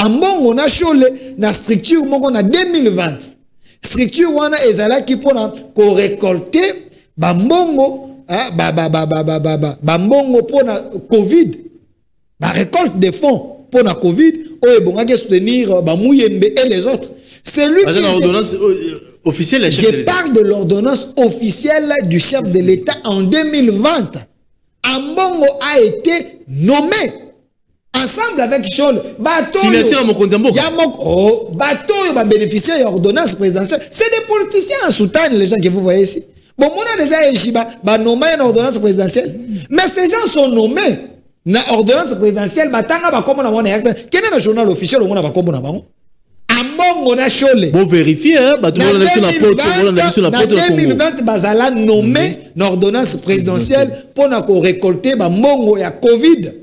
Mbongo na Chole na structure moko na 2020 structure wana ezalaki pona ko récolter ba Mbongo ba Mbongo pona Covid ba récolte des fonds pona Covid oyo bongaki soutenir ba Muyembe et les autres. C'est lui qui l'ordonnance officielle. Je parle de l'ordonnance officielle du chef de l'État en 2020. Ambongo a été nommé ensemble avec Chol. Signature à mon compte Mbongo. Bateau va bénéficier de l'ordonnance présidentielle. C'est des politiciens en soutien, les gens que vous voyez ici. Bon, on a déjà nommé une ordonnance présidentielle. Mais ces gens sont nommés dans l'ordonnance présidentielle. Quel est le journal officiel où on a Ambongo na Chole. Bon vérifier hein, en 2020 bazala nommé l'ordonnance présidentielle pour récolter ba Mbongo ya Covid.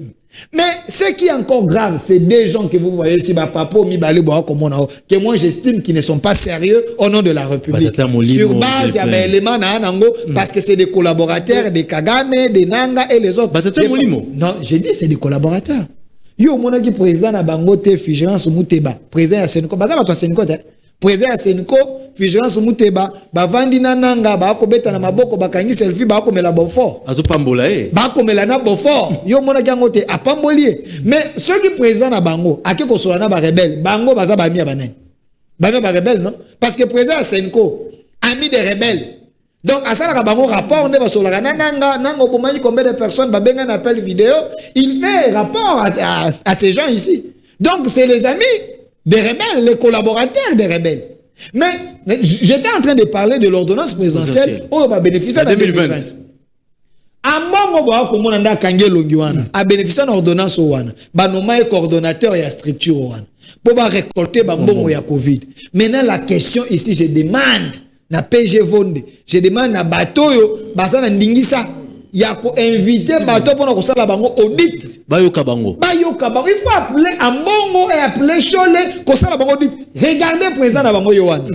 Mais ce qui est encore grave, c'est des gens que vous voyez ici, que moi j'estime qu'ils ne sont pas sérieux au nom de la République. Sur base, il y a des éléments parce que c'est des collaborateurs, des Kagame, des Nanga et les autres. Non, j'ai dit c'est des collaborateurs. Yo monaki président na bangote Fulgence Muteba, président ya Senko, baza bato Senko te. Président ya Senko, Fulgence Muteba, bavandi na nanga ba ko beta na maboko bakangi selfie ba ko mela bofort. Azopambola Ba ko mela na bofort. Yo monaki angote apambolier. Mais ceux qui président na bango, ake ko sola na ba rebelle, bango baza ba mi ya banen. Ba mi ba rebelle non? Parce que président ya Senko, ami des rebelles. Donc, à ça, on rapport, on est sur la nanga, combien de personnes, babenga un appel vidéo, il fait rapport à ces gens ici. Donc, c'est les amis des rebelles, les collaborateurs des rebelles. Mais j'étais en train de parler de l'ordonnance présidentielle, on va bénéficier en 2020. Ambongo ba ko monanda kangelo ngiwana a bénéficier d'ordonnance wana ba nomai coordonnateur ya structure wana pour ba récolter ba mbongo ya Covid. Maintenant la question ici je demande na PG Vonde, je demande na batoyo basana ndingisa ya ko inviter bato pour na kosala bango audit bayoka bango il faut appeler Ambongo et appeler Chole kosala bango audit. Regardez président na bango yowana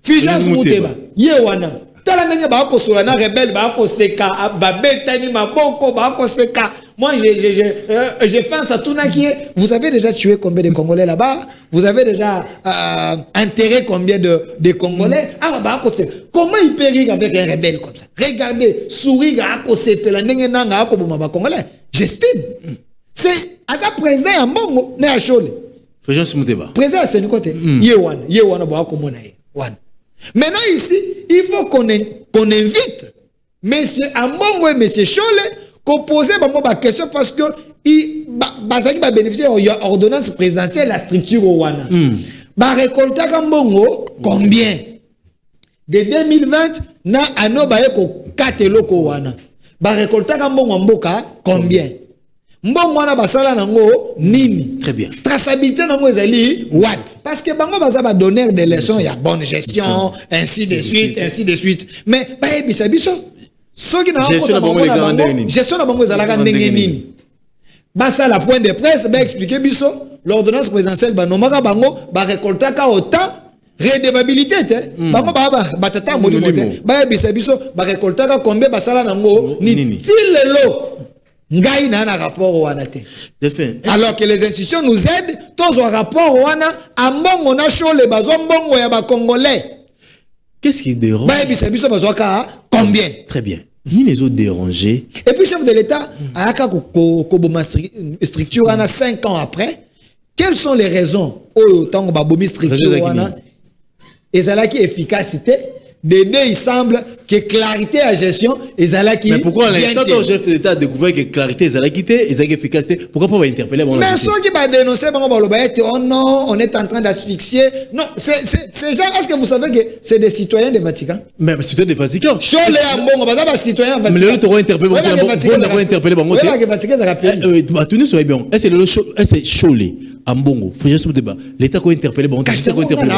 Fulgence Muteba yewana tala ndenge ba ko sola na rebelle ba ko seka ba betani maboko ba ko seka. Moi, je pense à tout qui est. Vous avez déjà tué combien de Congolais là-bas? Vous avez déjà enterré combien de Congolais? Ah, bah, comment il peut rire avec un rebelle comme ça? Regardez, sourire à cause de la Congolais. J'estime. C'est à la président à Mbongo, né à Chole. Fulgence Muteba. Président à Sénécoté. Yewana, bah, comme on a. Maintenant, ici, il faut qu'on invite monsieur Mbongo et monsieur Chole. Qu'on posait ma question parce que il va bénéficier de l'ordonnance présidentielle la structure au Wana. Ba récolter Mbongo combien? De 2020 na ano ba ko katelo ko Wana. Ba récolter Mbongo mboka combien? Mbongo wana basala nango nini? Très bien. Traçabilité nango ezali what? Parce que bango baza ba donneur de leçons, il y a bonne gestion, ainsi de suite. Mais ba ebisa biso ceux qui n'ont pas gestion de bango ezalaka ndenge nini basa la point de presse ba expliquer biso l'ordonnance présidentielle ba nomaka bango ba récoltaka autant redevabilité te bango ba tata molimo te ba ebisa biso ba récoltaka combien basala nango nini tilelo ngai na rapport wana te. Alors que les institutions nous aident tous un rapport wana ambongo na Chole bazwa mbongo ya ba congolais. Qu'est-ce qui dérange? Combien? Très bien. ni les autres dérangés. Et puis chef de l'État, à structure, on a 5 ans après. Quelles sont les raisons autant que structure et ça qui efficacité Dédé, il semble que clarité à gestion et ça qui. Mais pourquoi quand le chef de l'État a découvert que clarité et efficacité, pourquoi pas interpeller? Mais ceux qui vont dénoncer, oh non, on est en train d'asphyxier. Non, ces gens, est-ce que vous savez que c'est des citoyens du Vatican? Mais citoyens du Vatican. Cholet à bon, on va citoyens du Vatican. Mais le t'aura interpellé, bon, interpellé, bon, c'est le c'est Cholet. Ambongo, faut juste débat. L'État a interpellé, bon, l'État a interpellé.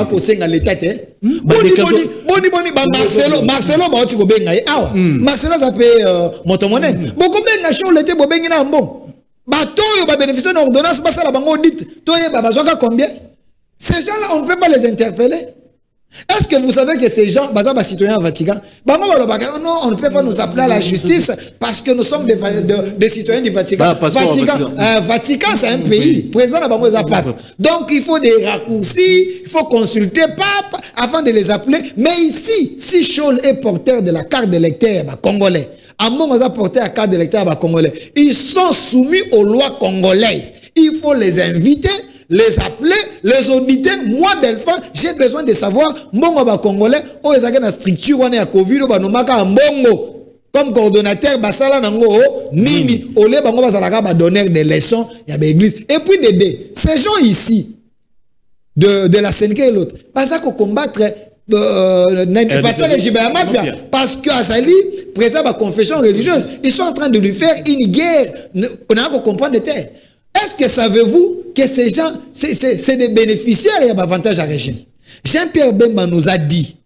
Marcelo ça fait motomonène. Beaucoup ben chaud l'été bobengi na mbon. Bato yo ba bénéficier d'une ordonnance ba sala bango audit. Toye ba bazoka combien? Ces gens-là on ne peut pas les interpeller. Est-ce que vous savez que ces gens, bazaba citoyens Vatican, non, on ne peut pas nous appeler à la justice parce que nous sommes des citoyens du Vatican. Vatican, c'est un pays. Président la bango pape. Donc il faut des raccourcis, il faut consulter pape avant de les appeler. Mais ici, si Scholl est porteur de la carte d'électeur congolais, Amon a porté la carte d'électeur congolais, ils sont soumis aux lois congolaises. Il faut les inviter, les appeler, les auditer. Moi, Delphin, j'ai besoin de savoir, Mbongo ba Congolais, où ils ont une structure, on est à Covid, on a Mbongo. Comme coordonnateur, Basala Nango, Nini, Olé, Bango Basalaka, va donner des leçons, il y a des églises. Et puis, ces gens ici, de la CNK et l'autre, parce qu'on combattre, parce que Azali, présent à la confession religieuse, ils sont en train de lui faire une guerre. On a comprendre de terre. Est-ce que savez-vous que ces gens, c'est des bénéficiaires et avantages à régime? Jean-Pierre Bemba nous a dit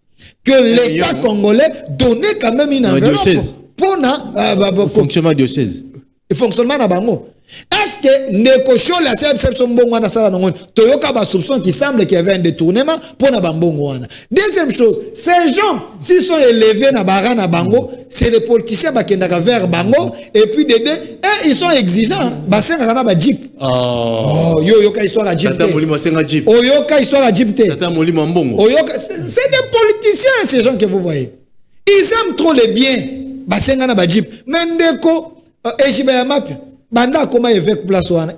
que l'État congolais donnait quand même une enveloppe pour le fonctionnement diocèse. Le fonctionnement de Bango. Est-ce que Nekocho la Toyoka ba soupçon qui semble qu'il y avait un détournement pour Nabambongo. Deuxième chose, ces gens, s'ils sont élevés na Bango, c'est les politiciens qui sont vers Bango, et puis ils sont exigeants. Bassin Rana ba Jeep. Oh, yoka histoire à Jeep. Oh, yoka histoire à Jeep. C'est des politiciens, ces gens que vous voyez. Ils aiment trop les biens. Bassin Rana ba Jeep. Mendeko, Ejibaya Mapia. Banda comment évêque place ouana.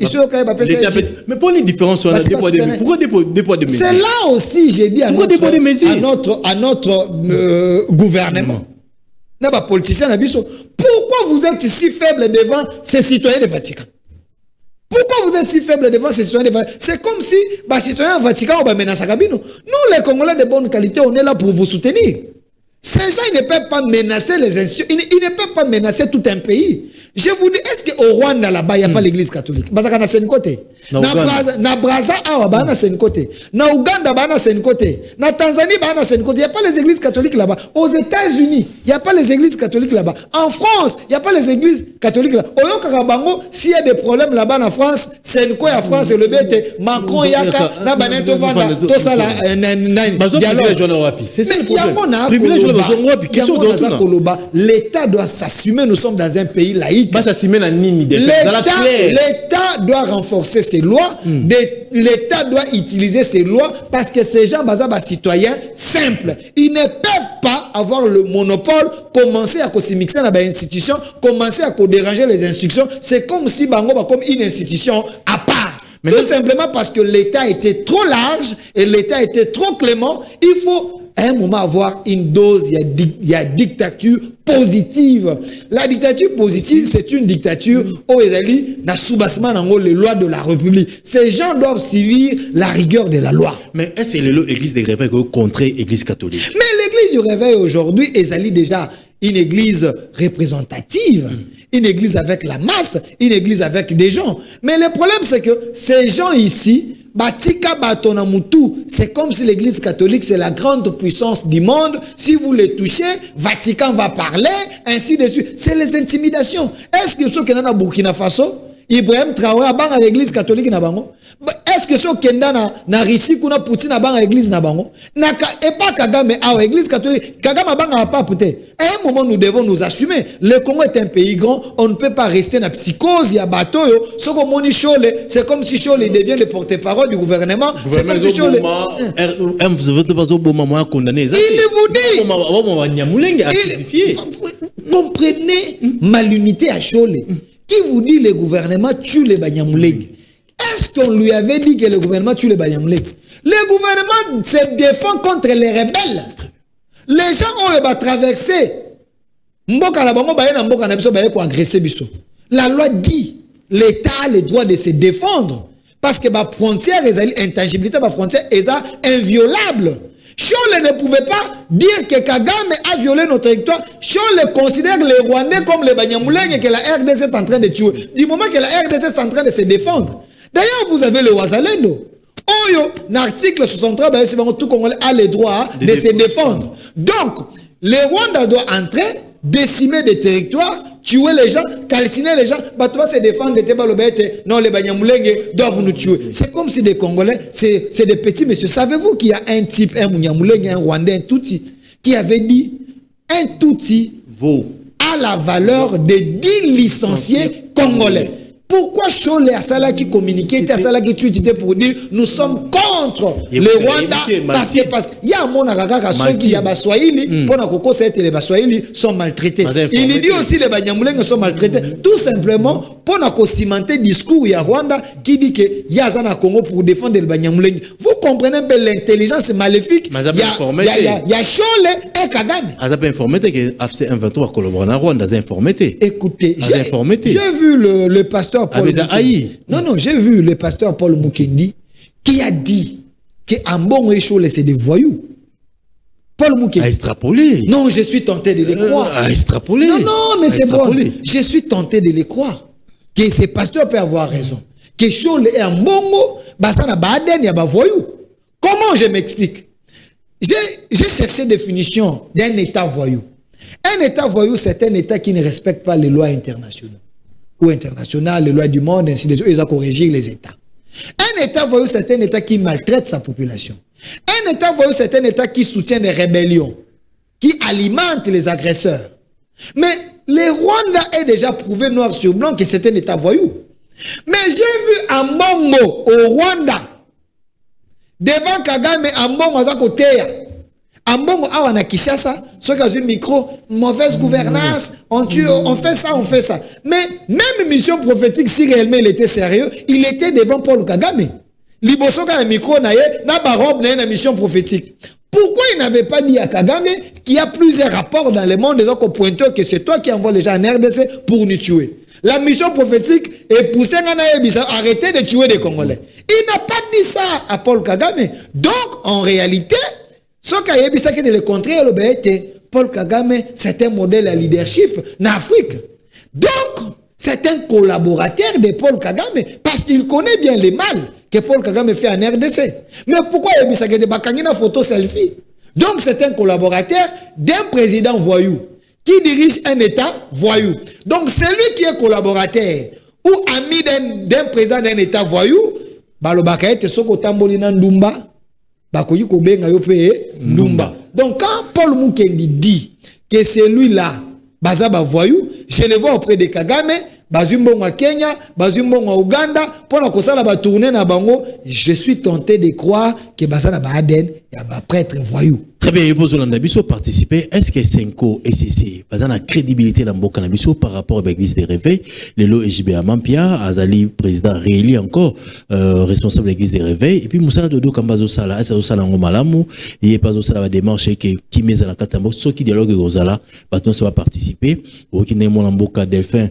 Mais pour les différences pourquoi des poids de mesures? C'est là aussi j'ai dit à notre gouvernement. N'a politicien na biso. Pourquoi vous êtes si faible devant ces citoyens de Vatican? Pourquoi vous êtes si faible devant ces citoyens de Vatican? C'est comme si les citoyens du Vatican ont menacé Kabino. Nous les Congolais de bonne qualité, on est là pour vous soutenir. Ces gens ils ne peuvent pas menacer les institutions, ils ne peuvent pas menacer tout un pays. Je vous dis, est-ce qu'au Rwanda là-bas, il n'y a pas l'église catholique? Bazaka c'est un côté. Na Brazza, c'est un côté. Na Ouganda, c'est un côté. Na Tanzanie, c'est un côté. Il n'y a pas les églises catholiques là-bas. Aux États-Unis, il n'y a pas les églises catholiques là-bas. En France, il n'y a pas les églises catholiques là-bas. Au Yokarabango, s'il y a des problèmes là-bas en France, c'est une quoi à France, c'est le bête. Macron, Yaka, na Baneto Vanda, tout ça là, c'est ça le problème. L'État doit s'assumer, nous sommes dans un pays laïque. L'État doit renforcer ses lois, l'État doit utiliser ses lois parce que ces gens sont citoyens simples. Ils ne peuvent pas avoir le monopole, commencer à se mixer dans les institutions, commencer à déranger les institutions. C'est comme si Bango comme une institution à part. Tout simplement parce que l'État était trop large et l'État était trop clément. Il faut à un moment avoir une dose, il y a dictature positive. La dictature positive, c'est une dictature où ils na soubassement dans les lois de la République. Ces gens doivent suivre la rigueur de la loi. Mais est-ce que l'église des réveils contre l'église catholique? Mais l'église du réveil aujourd'hui est déjà une église représentative, une église avec la masse, une église avec des gens. Mais le problème, c'est que ces gens ici, Batika Batonamutu, c'est comme si l'église catholique, c'est la grande puissance du monde. Si vous les touchez, Vatican va parler, ainsi de suite. C'est les intimidations. Est-ce que ceux qui sont à Burkina Faso, Ibrahim Traoré a à l'église catholique na bango? Est-ce que ce kenda na Russie kuna Poutine na banga église na bango na et pas Kagame à église catholique Kagame banga pas peut-être. À un moment nous devons nous assumer. Le Congo est un pays grand, on ne peut pas rester dans la psychose ya bateau yo. Ce que Moni Chole, c'est comme si Chole devient le porte-parole du gouvernement. C'est comme si Chole il vous dit comprenez malunité à Chole. Qui vous dit le gouvernement tue les Banyamuleng? Est-ce qu'on lui avait dit que le gouvernement tue les Banyamuleng? Le gouvernement se défend contre les rebelles. Les gens ont traversé. La loi dit l'État a le droit de se défendre. Parce que la frontière, l'intangibilité de la frontière est inviolable. Chole ne pouvait pas dire que Kagame a violé notre territoire. Chole considère les Rwandais comme les Banyamuleng et que la RDC est en train de tuer. Du moment que la RDC est en train de se défendre. D'ailleurs, vous avez le Wazalendo. Oyo, l'article 63, tout Congolais a le droit de se défendre. Donc, les Rwandais doivent entrer, décimer des territoires, tuer les gens, calciner les gens, doivent se défendre. Non, les Banyamuleng doivent nous tuer. C'est comme si des Congolais, c'est des petits messieurs. Savez-vous qu'il y a un type, un Banyamuleng, un Rwandais, un Tutsi, qui avait dit un Tutsi a la valeur de 10 licenciés congolais. Pourquoi Chole à Sala qui communiquait, à Sala qui tuait pour dire nous sommes contre les Rwandais parce qu'il y a un monde à ceux qui y a Baswahili, pour les Baswahili sont maltraités. Il dit aussi les Banyamuleng sont maltraités. Tout simplement pour cimenter le discours il y a Rwanda qui dit que y a Zana Congo pour défendre les Banyamuleng. Vous comprenez un peu l'intelligence maléfique. Il y a Chole et Kagame. Vous avez informé que AFC 23 collaboré en Rwanda. Écoutez, j'ai vu le pasteur Paul non, j'ai vu le pasteur Paul Mukendi qui a dit que Ambongo et Chole c'est des voyous. Paul Mukendi. A extrapolé. Non, je suis tenté de les croire. A extrapolé. Non, mais c'est bon. Je suis tenté de les croire. Que ce pasteur peut avoir raison. Que Chole et Ambongo, basana baden ya ba voyous. Comment je m'explique? J'ai cherché définition d'un État voyou. Un État voyou, c'est un État qui ne respecte pas les lois internationales. Ou internationales, les lois du monde, ainsi de suite, ils ont corrigé les États. Un État voyou, c'est un État qui maltraite sa population. Un État voyou, c'est un État qui soutient des rébellions, qui alimente les agresseurs. Mais le Rwanda est déjà prouvé noir sur blanc que c'est un État voyou. Mais j'ai vu Ambongo au Rwanda, devant Kagame, Ambongo à côté. Ambongo awana Kinshasa, ceux qui ont un micro, mauvaise gouvernance, on tue, on fait ça, on fait ça. Mais même mission prophétique, si réellement il était sérieux, il était devant Paul Kagame. Liboso ka un micro na barobe na une mission prophétique. Pourquoi il n'avait pas dit à Kagame qu'il y a plusieurs rapports dans le monde disant qu'au pointeur que c'est toi qui envoie les gens en RDC pour nous tuer. La mission prophétique est poussée à arrêter de tuer des Congolais. Il n'a pas dit ça à Paul Kagame. Donc, en réalité, ce qui a dit que le contraire, Paul Kagame, c'est un modèle à leadership en Afrique. Donc, c'est un collaborateur de Paul Kagame parce qu'il connaît bien les mal que Paul Kagame fait en RDC. Mais pourquoi il a dit que une photo selfie? Donc, c'est un collaborateur d'un président voyou qui dirige un État voyou. Donc, celui qui est collaborateur ou ami d'un président d'un État voyou, balobakaete soko tambolina ndumba, bakoyi kobenga yo pe ndumba. Donc, quand Paul Mukendi dit que celui-là, bazaba voyou, je le vois auprès de Kagame, bazumbongo à Kenya, bazumbongo à Uganda, pour la kosala ba tourner na bango, je suis tenté de croire que bazana ba Aden, ya ba prêtre voyou. Très bien, il faut participer. Est-ce que Senko et CC, par exemple, la crédibilité dans le Bokanabissou par rapport à l'église des réveils, le lot EJB Mampia, Azali, président réélu encore, responsable de l'église des réveils, et puis Moussa Dodo Kambazo Sala, est-ce que Sala Ngomalamu, il n'y a pas de la démarche qui met à la Katambo, ceux qui dialoguent avec Ozala, maintenant ça va participer, ou qui n'est mon Mboka Delphin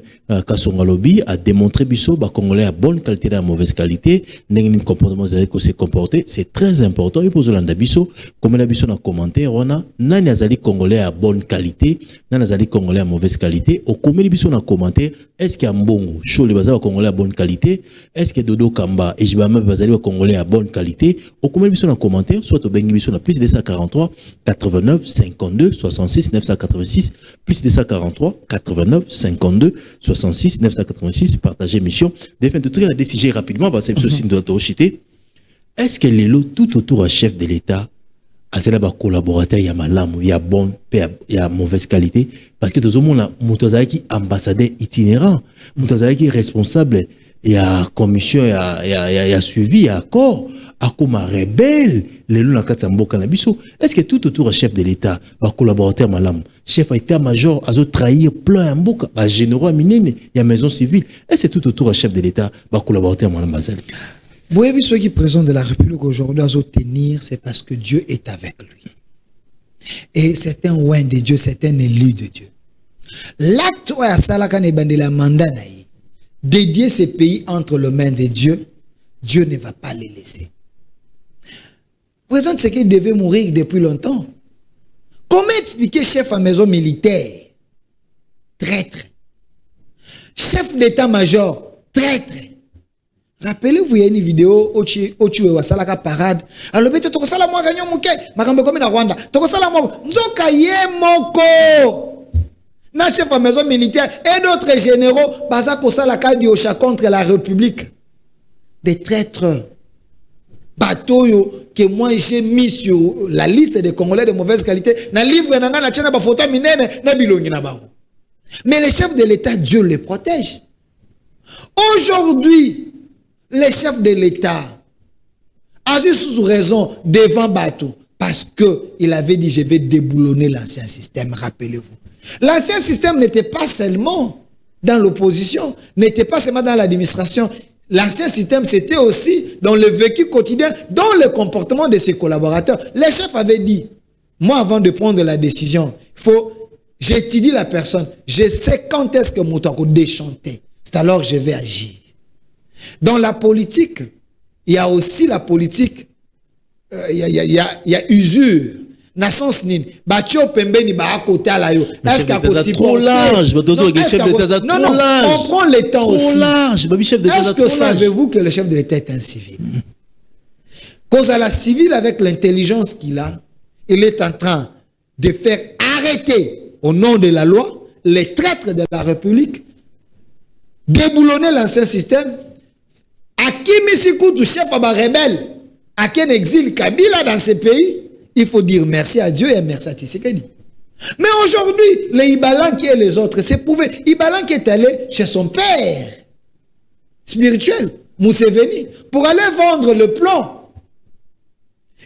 Kassongalobi, a démontré Bissot, Congolais à bonne qualité et à mauvaise qualité, n'est-ce pas comportement que s'est comporté, c'est très important, il faut que Bissot, comme la Bissot n'a commenté, on a nani azali congolais à bonne qualité, nani azali congolais à mauvaise qualité. Au commun biso na commenter, est-ce qu'il y a Mbongo Chole bazali congolais à bonne qualité, est-ce que Dodo Kamba et Jibama bazali congolais à bonne qualité. Au commun biso na commenter, soit au bengi biso na plus de 243 89 52 66 986 plus de 243 89 52 66 986. Partagez mission. Définitivement de la décision rapidement parce que ceci doit chiter. est-ce que les lots tout autour à chef de l'État, à cela ba collaborateur il y a malam, il y a bon, il y a mauvaise qualité parce que tout le monde a Moutazaki ambassadeur itinérant, Moutazaki responsable, il y a commission, il y a suivi, il y a accord, à comme rebelle, les lots na katambo canabiso. Est-ce que tout autour à chef de l'État, ba collaborateur malam, chef état-major, a trahir plein mboka, ba généraux minene, il y a maison civile. Est-ce que tout autour à chef de l'État, ba collaborateur malam basel? Oui, ceux qui président de la République aujourd'hui à tenir, c'est parce que Dieu est avec lui. Et c'est un oint de Dieu, c'est un élu de Dieu. L'acte où à Salakan et Bandela mandat dédier ces pays entre les mains de Dieu, Dieu ne va pas les laisser. Président, c'est qu'il devait mourir depuis longtemps. Comment expliquer chef à maison militaire? Traître. Chef d'état-major? Traître. Rappelez-vous, il y a une vidéo où tu es à parade. Alors, tu es à moi, gagnon, mon kay. Ma cambe comme na Rwanda. Tu es à moi. Nzoka ye moko. Na chef à maison militaire et d'autres généraux. Baza kosala kadiocha contre la République. Des traîtres. Bateau que moi j'ai mis sur la liste des Congolais de mauvaise qualité. Na livre na nga na tchana ba photo minene na bilongi na bango. Mais les chefs de l'État, Dieu les protège. Aujourd'hui, les chefs de l'État a eu sous raison devant Bateau parce qu'il avait dit je vais déboulonner l'ancien système, rappelez-vous. L'ancien système n'était pas seulement dans l'opposition, n'était pas seulement dans l'administration. L'ancien système c'était aussi dans le vécu quotidien, dans le comportement de ses collaborateurs. Les chefs avaient dit, moi avant de prendre la décision, j'étudie la personne, je sais quand est-ce que mon temps déchanter. C'est alors que je vais agir. Dans la politique, il y a aussi la politique, il y a usure. Naissance nini, batio pembeni ba côté à la yo. Est-ce qu'il y a possible? Trop large, non, on prend le temps aussi. Trop large, est-ce que savez-vous que le chef de l'État est un civil? Cause à la civile avec l'intelligence qu'il a, il est en train de faire arrêter au nom de la loi les traîtres de la République, déboulonner l'ancien système. À qui Missikoudou, chef à rebelle, à quel exil Kabila dans ces pays, il faut dire merci à Dieu et merci à Tshisekedi. Mais aujourd'hui, les Ibalanki et les autres, c'est prouvé. Ibalanki est allé chez son père spirituel, Museveni, pour aller vendre le plomb.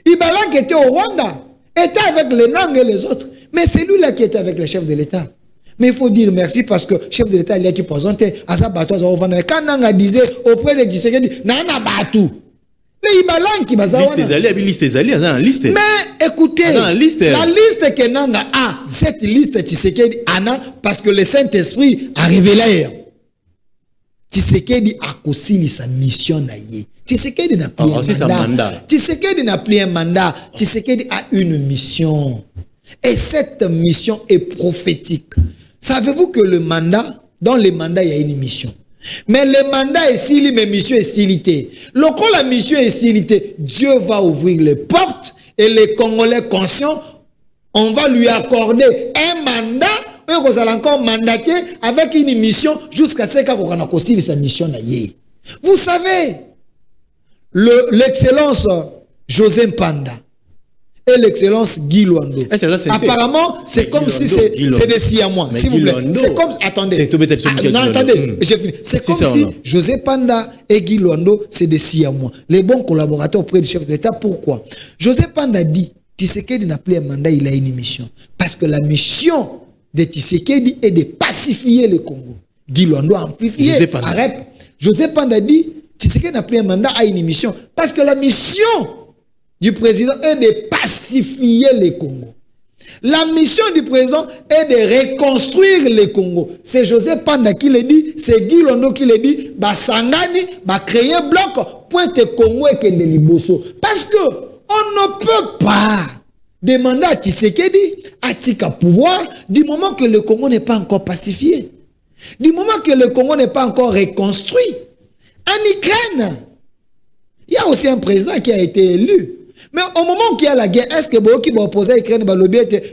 Ibalanki était au Rwanda, était avec les Nang et les autres. Mais c'est lui-là qui était avec le chef de l'État. Mais il faut dire merci parce que le chef de l'État, il a qui présentait à sa bateau. Quand Nanga disait auprès de Tshisekedi, Nana Batou. Les Ibalanki, mais écoutez, la liste que Nanga a, cette liste Tshisekedi Anna, parce que le Saint-Esprit a révélé. Tshisekedi a consigné sa mission. Tshisekedi n'a plus un mandat. Tshisekedi n'a plus un mandat. Tshisekedi a une mission. Et cette mission est prophétique. Savez-vous que le mandat, dans le mandat, il y a une mission. Mais le mandat est silité, mais mission est silité. Lorsque la mission est silité, Dieu va ouvrir les portes et les Congolais conscients, on va lui accorder un mandat, et vous allez encore mandater avec une mission jusqu'à ce qu'on a aussi sa mission. Vous savez, l'excellence José Panda et l'excellence Guy Luando. Apparemment, c'est comme si c'est des Siamois. S'il vous plaît. C'est comme... Attendez. Non, attendez. J'ai fini. C'est comme si José Panda et Guy Luando, c'est des Siamois. Les bons collaborateurs auprès du chef de l'État. Pourquoi? José Panda dit, Tshisekedi n'a plus un mandat, il a une mission. Parce que la mission de Tshisekedi est de pacifier le Congo. Guy Luando a amplifié. José Panda dit, Tshisekedi n'a plus un mandat, a une mission. Parce que la mission du président est de pacifier le Congo. La mission du président est de reconstruire le Congo. C'est José Panda qui le dit, c'est Guy Luando qui le dit, Sangani, créer bloc, pointe Congo et Kende Liboso. Parce que on ne peut pas demander à Tshisekedi, à Tika pouvoir, du moment que le Congo n'est pas encore pacifié. Du moment que le Congo n'est pas encore reconstruit. En Ukraine, il y a aussi un président qui a été élu. Mais au moment qu'il y a la guerre, est-ce que Boki va opposer à l'Ukraine,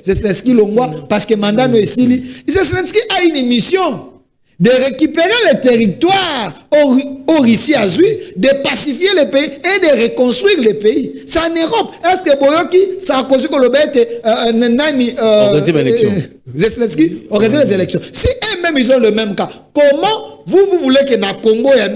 Zelensky Longwa, parce que mandat no esili, Zelensky a une mission de récupérer les territoires au Russie a joué, de pacifier les pays et de reconstruire les pays. C'est en Europe. Est-ce que Boyoki, ça a causé que le bête organiser les élections? Si eux-mêmes ils ont le même cas, comment vous voulez que na Congo y a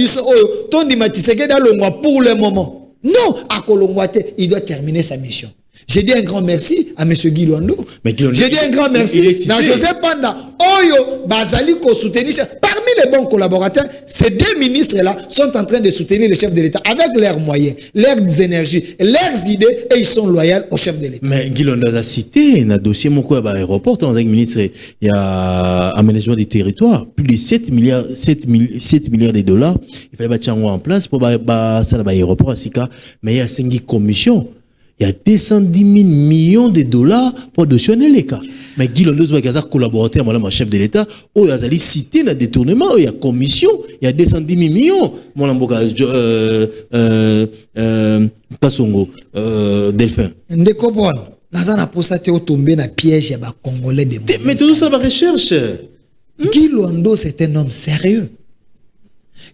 Tondi Matiseke dans le mois pour le moment? Non, à Kolongwate, il doit terminer sa mission. J'ai dit un grand merci à M. Guy Luando. J'ai dit un grand merci à Joseph Panda. Oyo, Bazali, ko soutenir. Parmi les bons collaborateurs, ces deux ministres-là sont en train de soutenir le chef de l'État avec leurs moyens, leurs énergies, leurs idées, et ils sont loyaux au chef de l'État. Mais Guy Luando a cité un dossier, mon quoi, aéroport, dans un ministre, il y a aménagement des territoires, plus de 7 milliards de dollars. Il fallait mettre en place pour ça, l'aéroport, mais il y a 5 commissions. Il y a 210 000 millions de dollars pour donner les cas. Mais Guy Luando a collaboré avec le chef de l'État. Il a cité le détournement, il y a commission, il y a 210 000 millions. Mon amboka, Kasongo, Delphin. Ndeko bon, Nazana posate au tombé na piège ya ba Congolais de. Mais tout ça va recherche. Guy Luando c'est un homme sérieux.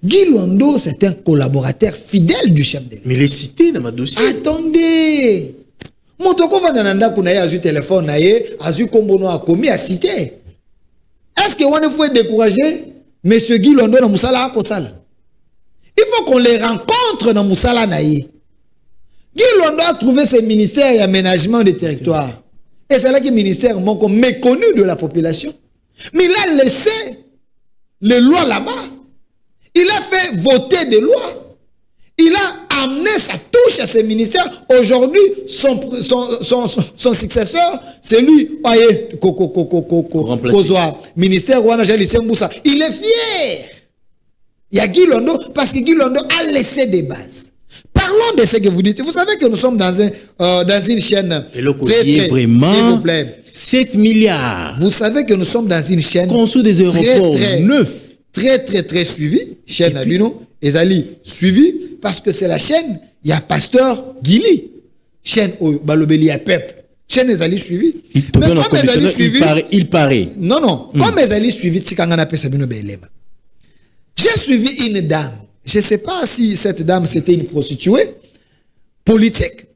Guy Luando, c'est un collaborateur fidèle du chef de l'État. Mais il est cité dans ma dossier. Attendez. Mon toko va dans kunaye a eu téléphone naye, a eu kombono a commis à citer. Est-ce que on faut décourager monsieur Guy Luando dans Moussala Kosala? Il faut qu'on les rencontre dans Moussala naye. Guy Luando a trouvé ses ministères et aménagement des territoires. Et c'est là que le ministère manque méconnu de la population. Mais il a laissé les lois là-bas. Il a fait voter des lois. Il a amené sa touche à ses ministères. Aujourd'hui, son successeur, c'est lui, ministère il est fier. Il y a Guy Luando, parce que Guy Luando a laissé des bases. Parlons de ce que vous dites. Vous savez que nous sommes dans une chaîne. Et le côté vraiment, s'il vous plaît. 7 milliards. Vous savez que nous sommes dans une chaîne. Construit des aéroports neufs. Très suivi, chaîne Abino, Ezali suivi, parce que c'est la chaîne, il y a Pasteur Guili, chaîne Balobeli à Pep, chaîne Ezali suivi. Mais comme Ezali suivi, il paraît. Non, comme Ezali suivi, Tsikangana Pesabino Belema. J'ai suivi une dame, je ne sais pas si cette dame c'était une prostituée politique,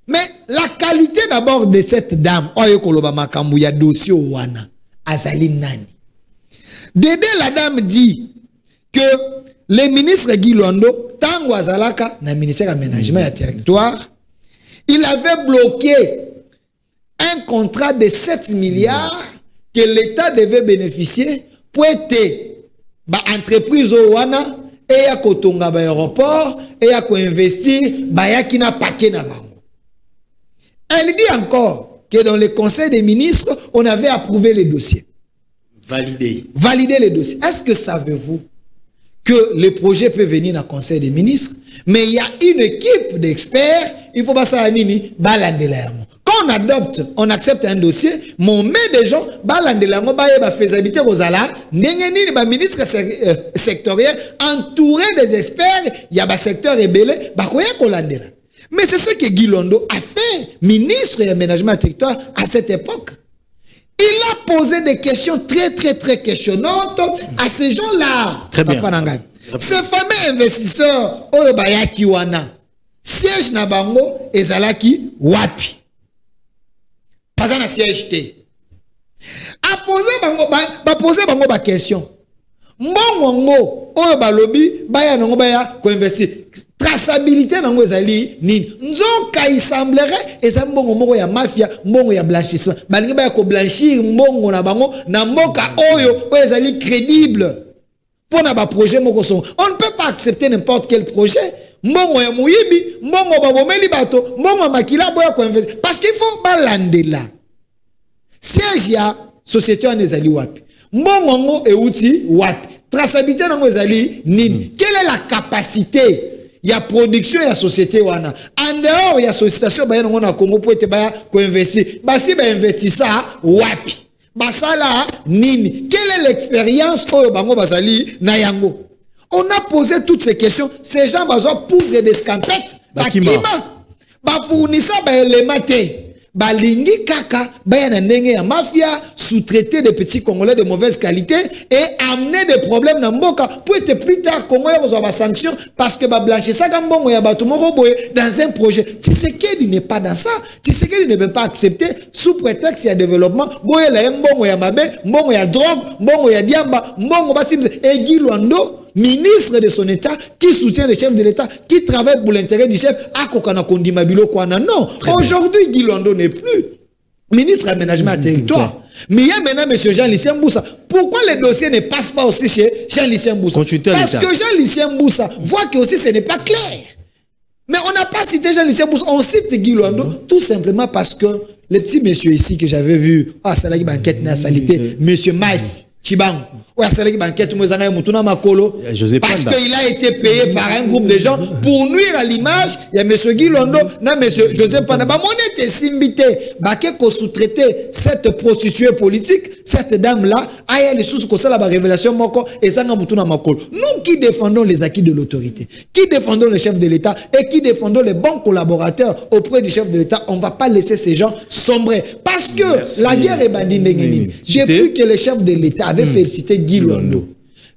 mais la qualité d'abord de cette dame, Oyo Koloba Makambu, il y a dossier Wana, Azali Nani. Dédé la dame dit que le ministre Guy Luando, Tango Azalaka, dans le ministère de l'aménagement et du territoire, il avait bloqué un contrat de 7 milliards que l'État devait bénéficier pour être entreprise au Wana et à Kotonga aéroport et à investir Bayakina paquet na bango. Elle dit encore que dans le conseil des ministres, on avait approuvé les dossiers. Valider les dossiers. Est-ce que savez-vous que le projet peut venir dans le conseil des ministres, mais il y a une équipe d'experts, il faut pas ça à Nini, balandelango. Quand on adopte, on accepte un dossier, mais on met des gens, balandelango, ba faisabilité rozala, n'engeni ba ministre sectoriel, entouré des experts, il y a ba secteur rebelle, ba koya kolandela. Mais c'est ce que Guy Luando a fait, ministre et aménagement du territoire à cette époque. Il a posé des questions très questionnantes à ces gens-là. Très bien. Ces fameux investisseurs, Oyobayaki Wana, siège na bango, ezalaki wapi. Pas un siège té. A poser bango ba question. Mbongo, Oyobalobi, baya nango baya ko investir. Traçabilité nango ezali nini. Nzoka il semblerait et ça mbongo moko ya mafia, mbongo ya blanchissement. Balingi baya ko blanchir mbongo na bango na mboka oyo ezali crédible. Pour na ba projet moko son. On ne peut pas accepter n'importe quel projet. Mbongo ya muyibi, mbongo babomeli bato, mbongo makila boya ko investir parce qu'il faut balandela. Siège ya société en ezali wapi. Mbongo ngo euti wapi. Traçabilité nango ezali nini. Quelle est la capacité? Il y a production, il y a société wana. En dehors, il y a association ba yango na Congo pour être ba ko investir. Ba si ba investir ça wapi. Ba sala nini. Quelle est l'expérience oyo bango bazali na yango? On a posé toutes ces questions. Ces gens bazo poudre des scampettes. Ba kima. Ba fournisseur ba élément té. balingi kaka baya na ndenge ya mafia, sous-traiter des petits Congolais de mauvaise qualité et amener des problèmes dans mboka pour être plus tard Congolais reçoivent sanctions parce que ba blanchissa mbongo ya bato moko boye dans un projet. Tshisekedi n'est pas dans ça. Tshisekedi ne peut pas accepter sous prétexte il y a développement boye la mbongo ya mabe, mbongo ya drogue, mbongo ya diamba, mbongo basimze et Guy Luando, ministre de son État, qui soutient le chef de l'État, qui travaille pour l'intérêt du chef, à Kokana Kondimabilo Kwana. Non, aujourd'hui, Guy Luando n'est plus ministre aménagement à territoire. Mais il y a maintenant M. Jean-Lucien Mboussa. Pourquoi le dossier ne passe pas aussi chez Jean-Lucien Mboussa? Parce que Jean-Lucien Mboussa voit que aussi ce n'est pas clair. Mais on n'a pas cité Jean-Lucien Mboussa, on cite Guy Luando tout simplement parce que le petit monsieur ici que j'avais vu, c'est là qui enquête na salité, monsieur Maïs Chibang. Parce qu'il a été payé par un groupe de gens pour nuire à l'image. Il y a M. Guy Luando, non, M. Joseph Panaba. Mon était simbité. Qu'on sous-traiter cette prostituée politique, cette dame-là, aïe, les sous ça la révélation moko et ça n'a makolo. Nous qui défendons les acquis de l'autorité, qui défendons le chef de l'État et qui défendons les bons collaborateurs auprès du chef de l'État, on ne va pas laisser ces gens sombrer. Parce que la guerre est bandine. Depuis que le chef de l'État avait félicité Guy Luando,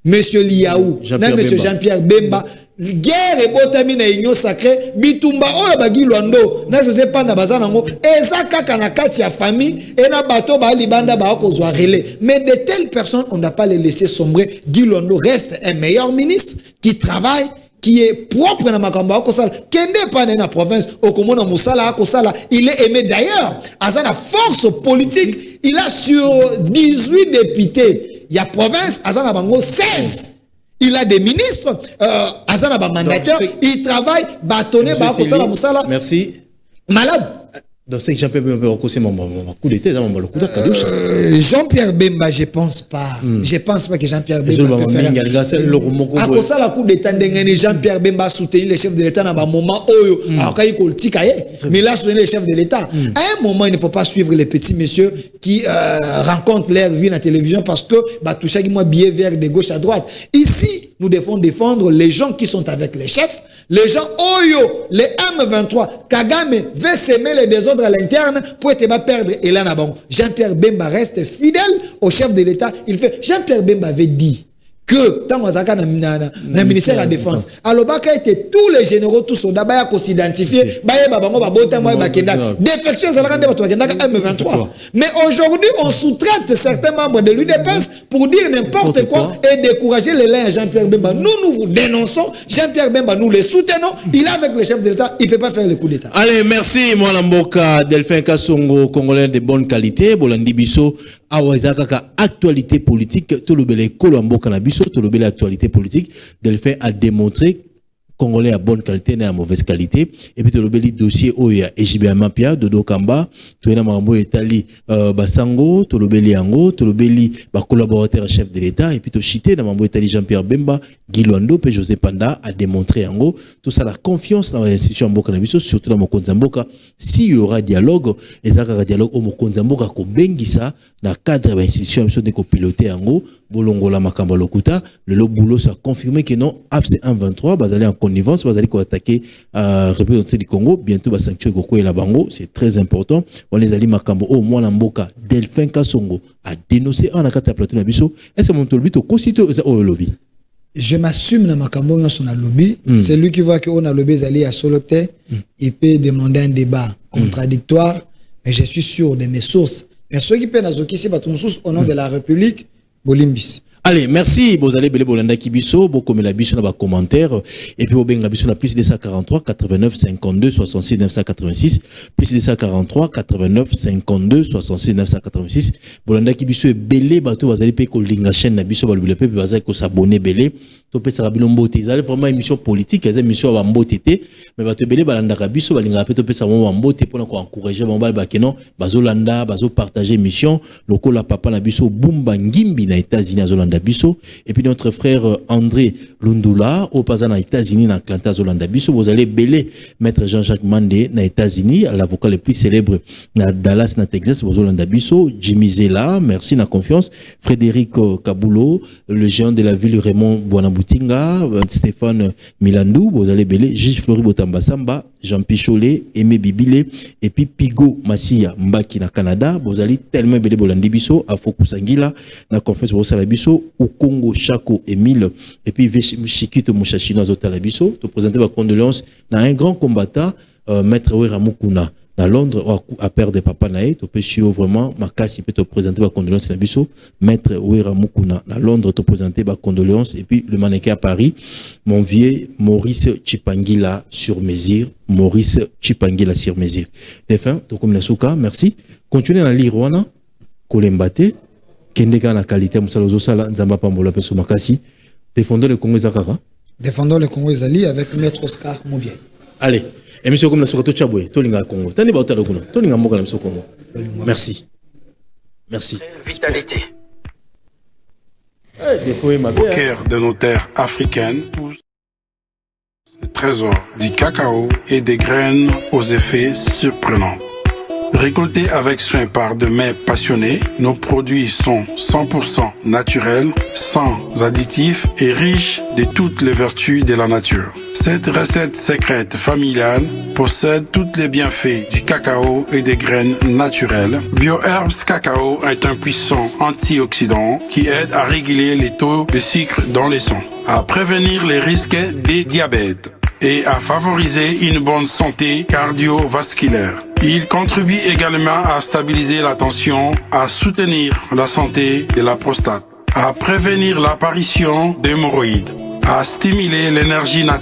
Monsieur Liaou, Monsieur Jean-Pierre Bemba, guerre et botami na union sacrée, bitumba oyo ba Guy Luando, na José Panda bazanango, ezaka kanakati ya famille, et na bato ba libanda ba kozwa relais. Mais de telles personnes, on ne doit pas les laisser sombrer. Guy Luando reste un meilleur ministre qui travaille, qui est propre dans Makamba Akosala, qui n'est pas dans la province, au Komona Moussala Akosala, il est aimé d'ailleurs. À sa force politique, il a sur 18 députés. Il y a province, Azana Bango 16. Il a des ministres, Azana Bango mandataire, il travaille, bâtonné, Bakosala Moussala. Merci. Malade. Donc c'est Jean-Pierre Bemba, coup d'état, Jean-Pierre Bemba, je pense pas. Je pense pas que Jean-Pierre Bemba peut faire. À cause de la coup d'état, Jean-Pierre Bemba a soutenu le chef de l'État dans un moment où mais il a soutenu le chef de l'État. À un moment, il ne faut pas suivre les petits messieurs qui rencontrent leur vie dans la télévision parce que toucher moi billet vert de gauche à droite. Ici, nous devons défendre les gens qui sont avec les chefs. Les gens, Oyo, les M23, Kagame veut s'aimer les désordres à l'interne pour être perdre Elan Abang. Jean-Pierre Bemba reste fidèle au chef de l'État. Il fait, Jean-Pierre Bemba avait dit que dans le ministère de la Défense, alors baka était tous les généraux, tous soldats, baya ko s'identifier, baya babango babota moi bakenda. Défection ça la rende bato bakenda M23. Mais aujourd'hui, on sous-traite certains membres de l'UDPS pour dire n'importe quoi et décourager les liens à Jean-Pierre Bemba. Nous vous dénonçons, Jean-Pierre Bemba, nous les soutenons. Il est avec le chef de l'État, il ne peut pas faire le coup d'État. Allez, merci moi Mboka Delphin Kassongo, Congolais de bonne qualité, Bolandi Bisso. Awazaka actualité politique, tout le bel Colombo Canabiso, tout le bel actualité politique, Delphin a démontré Congolais à bonne qualité, n'est à mauvaise qualité, et puis tout le bel dossier Oya, Ejibia Mapia, Dodo Kamba, tout le Marambo Etali, Basango, tout le bel Yango, tout le bel collaborateur chef de l'État, et puis tout chité, dans Marambo Etali Jean-Pierre Bemba, Guy Luando, puis José Panda a démontré Yango, tout ça la confiance dans l'institution Mboka Nabiso, surtout dans Mokonzamboka, s'il y aura dialogue, et ça aura dialogue au Mokonzamboka, ko bengisa, dans le cadre de l'institution, de copiloter Yango, Bolongola Makamba Lokuta, le boulot ça a confirmé que non, APC 123, vous allez en connivence, vous allez attaquer représentant du Congo, bientôt va sanctuer Goko et la Bango, c'est très important. On les allie Makambo, au moins Mboka, Delphin Kassongo, a dénoncé en akata plateau Nabiso, est-ce que mon tolbit au constitue au lobby? Je m'assume dans Makambo, son lobby. C'est lui qui voit qu'on a lobby allé à Soloté, il peut demander un débat contradictoire, mais je suis sûr de mes sources. Mais ceux qui peuvent nous occuper, c'est source au nom de la République. Bolimbis. Allez, merci. Vous allez belé bolanda kibiso, beaucoup mais la biso dans les commentaires. Et puis, vous la biso na plus de 143, 89, 52, 66, 986. Plus de 143, 89, 52, 66, 986. Bolanda kibiso est belé, bateau, vous allez payer ko linga chaîne na biso, vous allez payer, vous allez ko s'abonner belé. Topé ça rabino mbote. Ils allaient vraiment émission politique, ils émission à mbote té. Mais bateau belé, balanda kabiso, balinga payer topé ça vraiment mbote pour nous encourager, bambal bakeno, bazo landa, bazo partager mission. Loko la papa na biso, bumba ngimbi na États-Unis, Zolanda biso. Et puis notre frère André Lundula, au passage na États-Unis, na Atlanta, Zolanda biso. Vous allez belé, maître Jean-Jacques Mandé, na États-Unis, l'avocat le plus célèbre na Dallas, na Texas, Zolanda biso. Jimmy Zela, merci na confiance. Frédéric Kabulo, le géant de la ville Raymond Boanabou Lutinga, Stéphane Milandou, vous allez belé, Gilles Flori Botamba Samba, Jean Picholet, Aimé Bibile, et puis Pigo Massia Mbaki na Canada, vous allez tellement belé Bolandi Biso, à Fokusangila, na conférence pour Salabiso, au Congo Chako Emile, et puis Chikito Mouchachino Zotalabiso, te présenter ma condoléance dans un grand combattant, Maître Wera Mukuna. À Londres, à père de papa nae, tu peux suivre vraiment ma casse, peut te présenter ma condoléance na biso, Maître Wera Mukuna. À Londres, te présenter ma condoléance, et puis le mannequin à Paris, mon vieux Maurice Chipangila sur mesure, Maurice Chipangila sur mesure. Défunt, to comme la souka, merci. Continuez à lire wana, kolembate, kendeka na qualité, moussalozo sala, nzamba pambola peso makasi. Défendons le Congo Zakara. Défendons le Congo Zali avec Maître Oscar Moubier. Allez. Émission comme la Sokato Chaboué, Tolinga Congo. Tani Bauta Loguna, Tolinga Moka la Congo. Merci. Merci. Vitalité. Au cœur de nos terres africaines poussent le trésor du cacao et des graines aux effets surprenants. Récoltés avec soin par de mains passionnées, nos produits sont 100% naturels, sans additifs et riches de toutes les vertus de la nature. Cette recette secrète familiale possède tous les bienfaits du cacao et des graines naturelles. BioHerbs Cacao est un puissant antioxydant qui aide à réguler les taux de sucre dans le sang, à prévenir les risques des diabètes et à favoriser une bonne santé cardiovasculaire. Il contribue également à stabiliser la tension, à soutenir la santé de la prostate, à prévenir l'apparition d'hémorroïdes, à stimuler l'énergie naturelle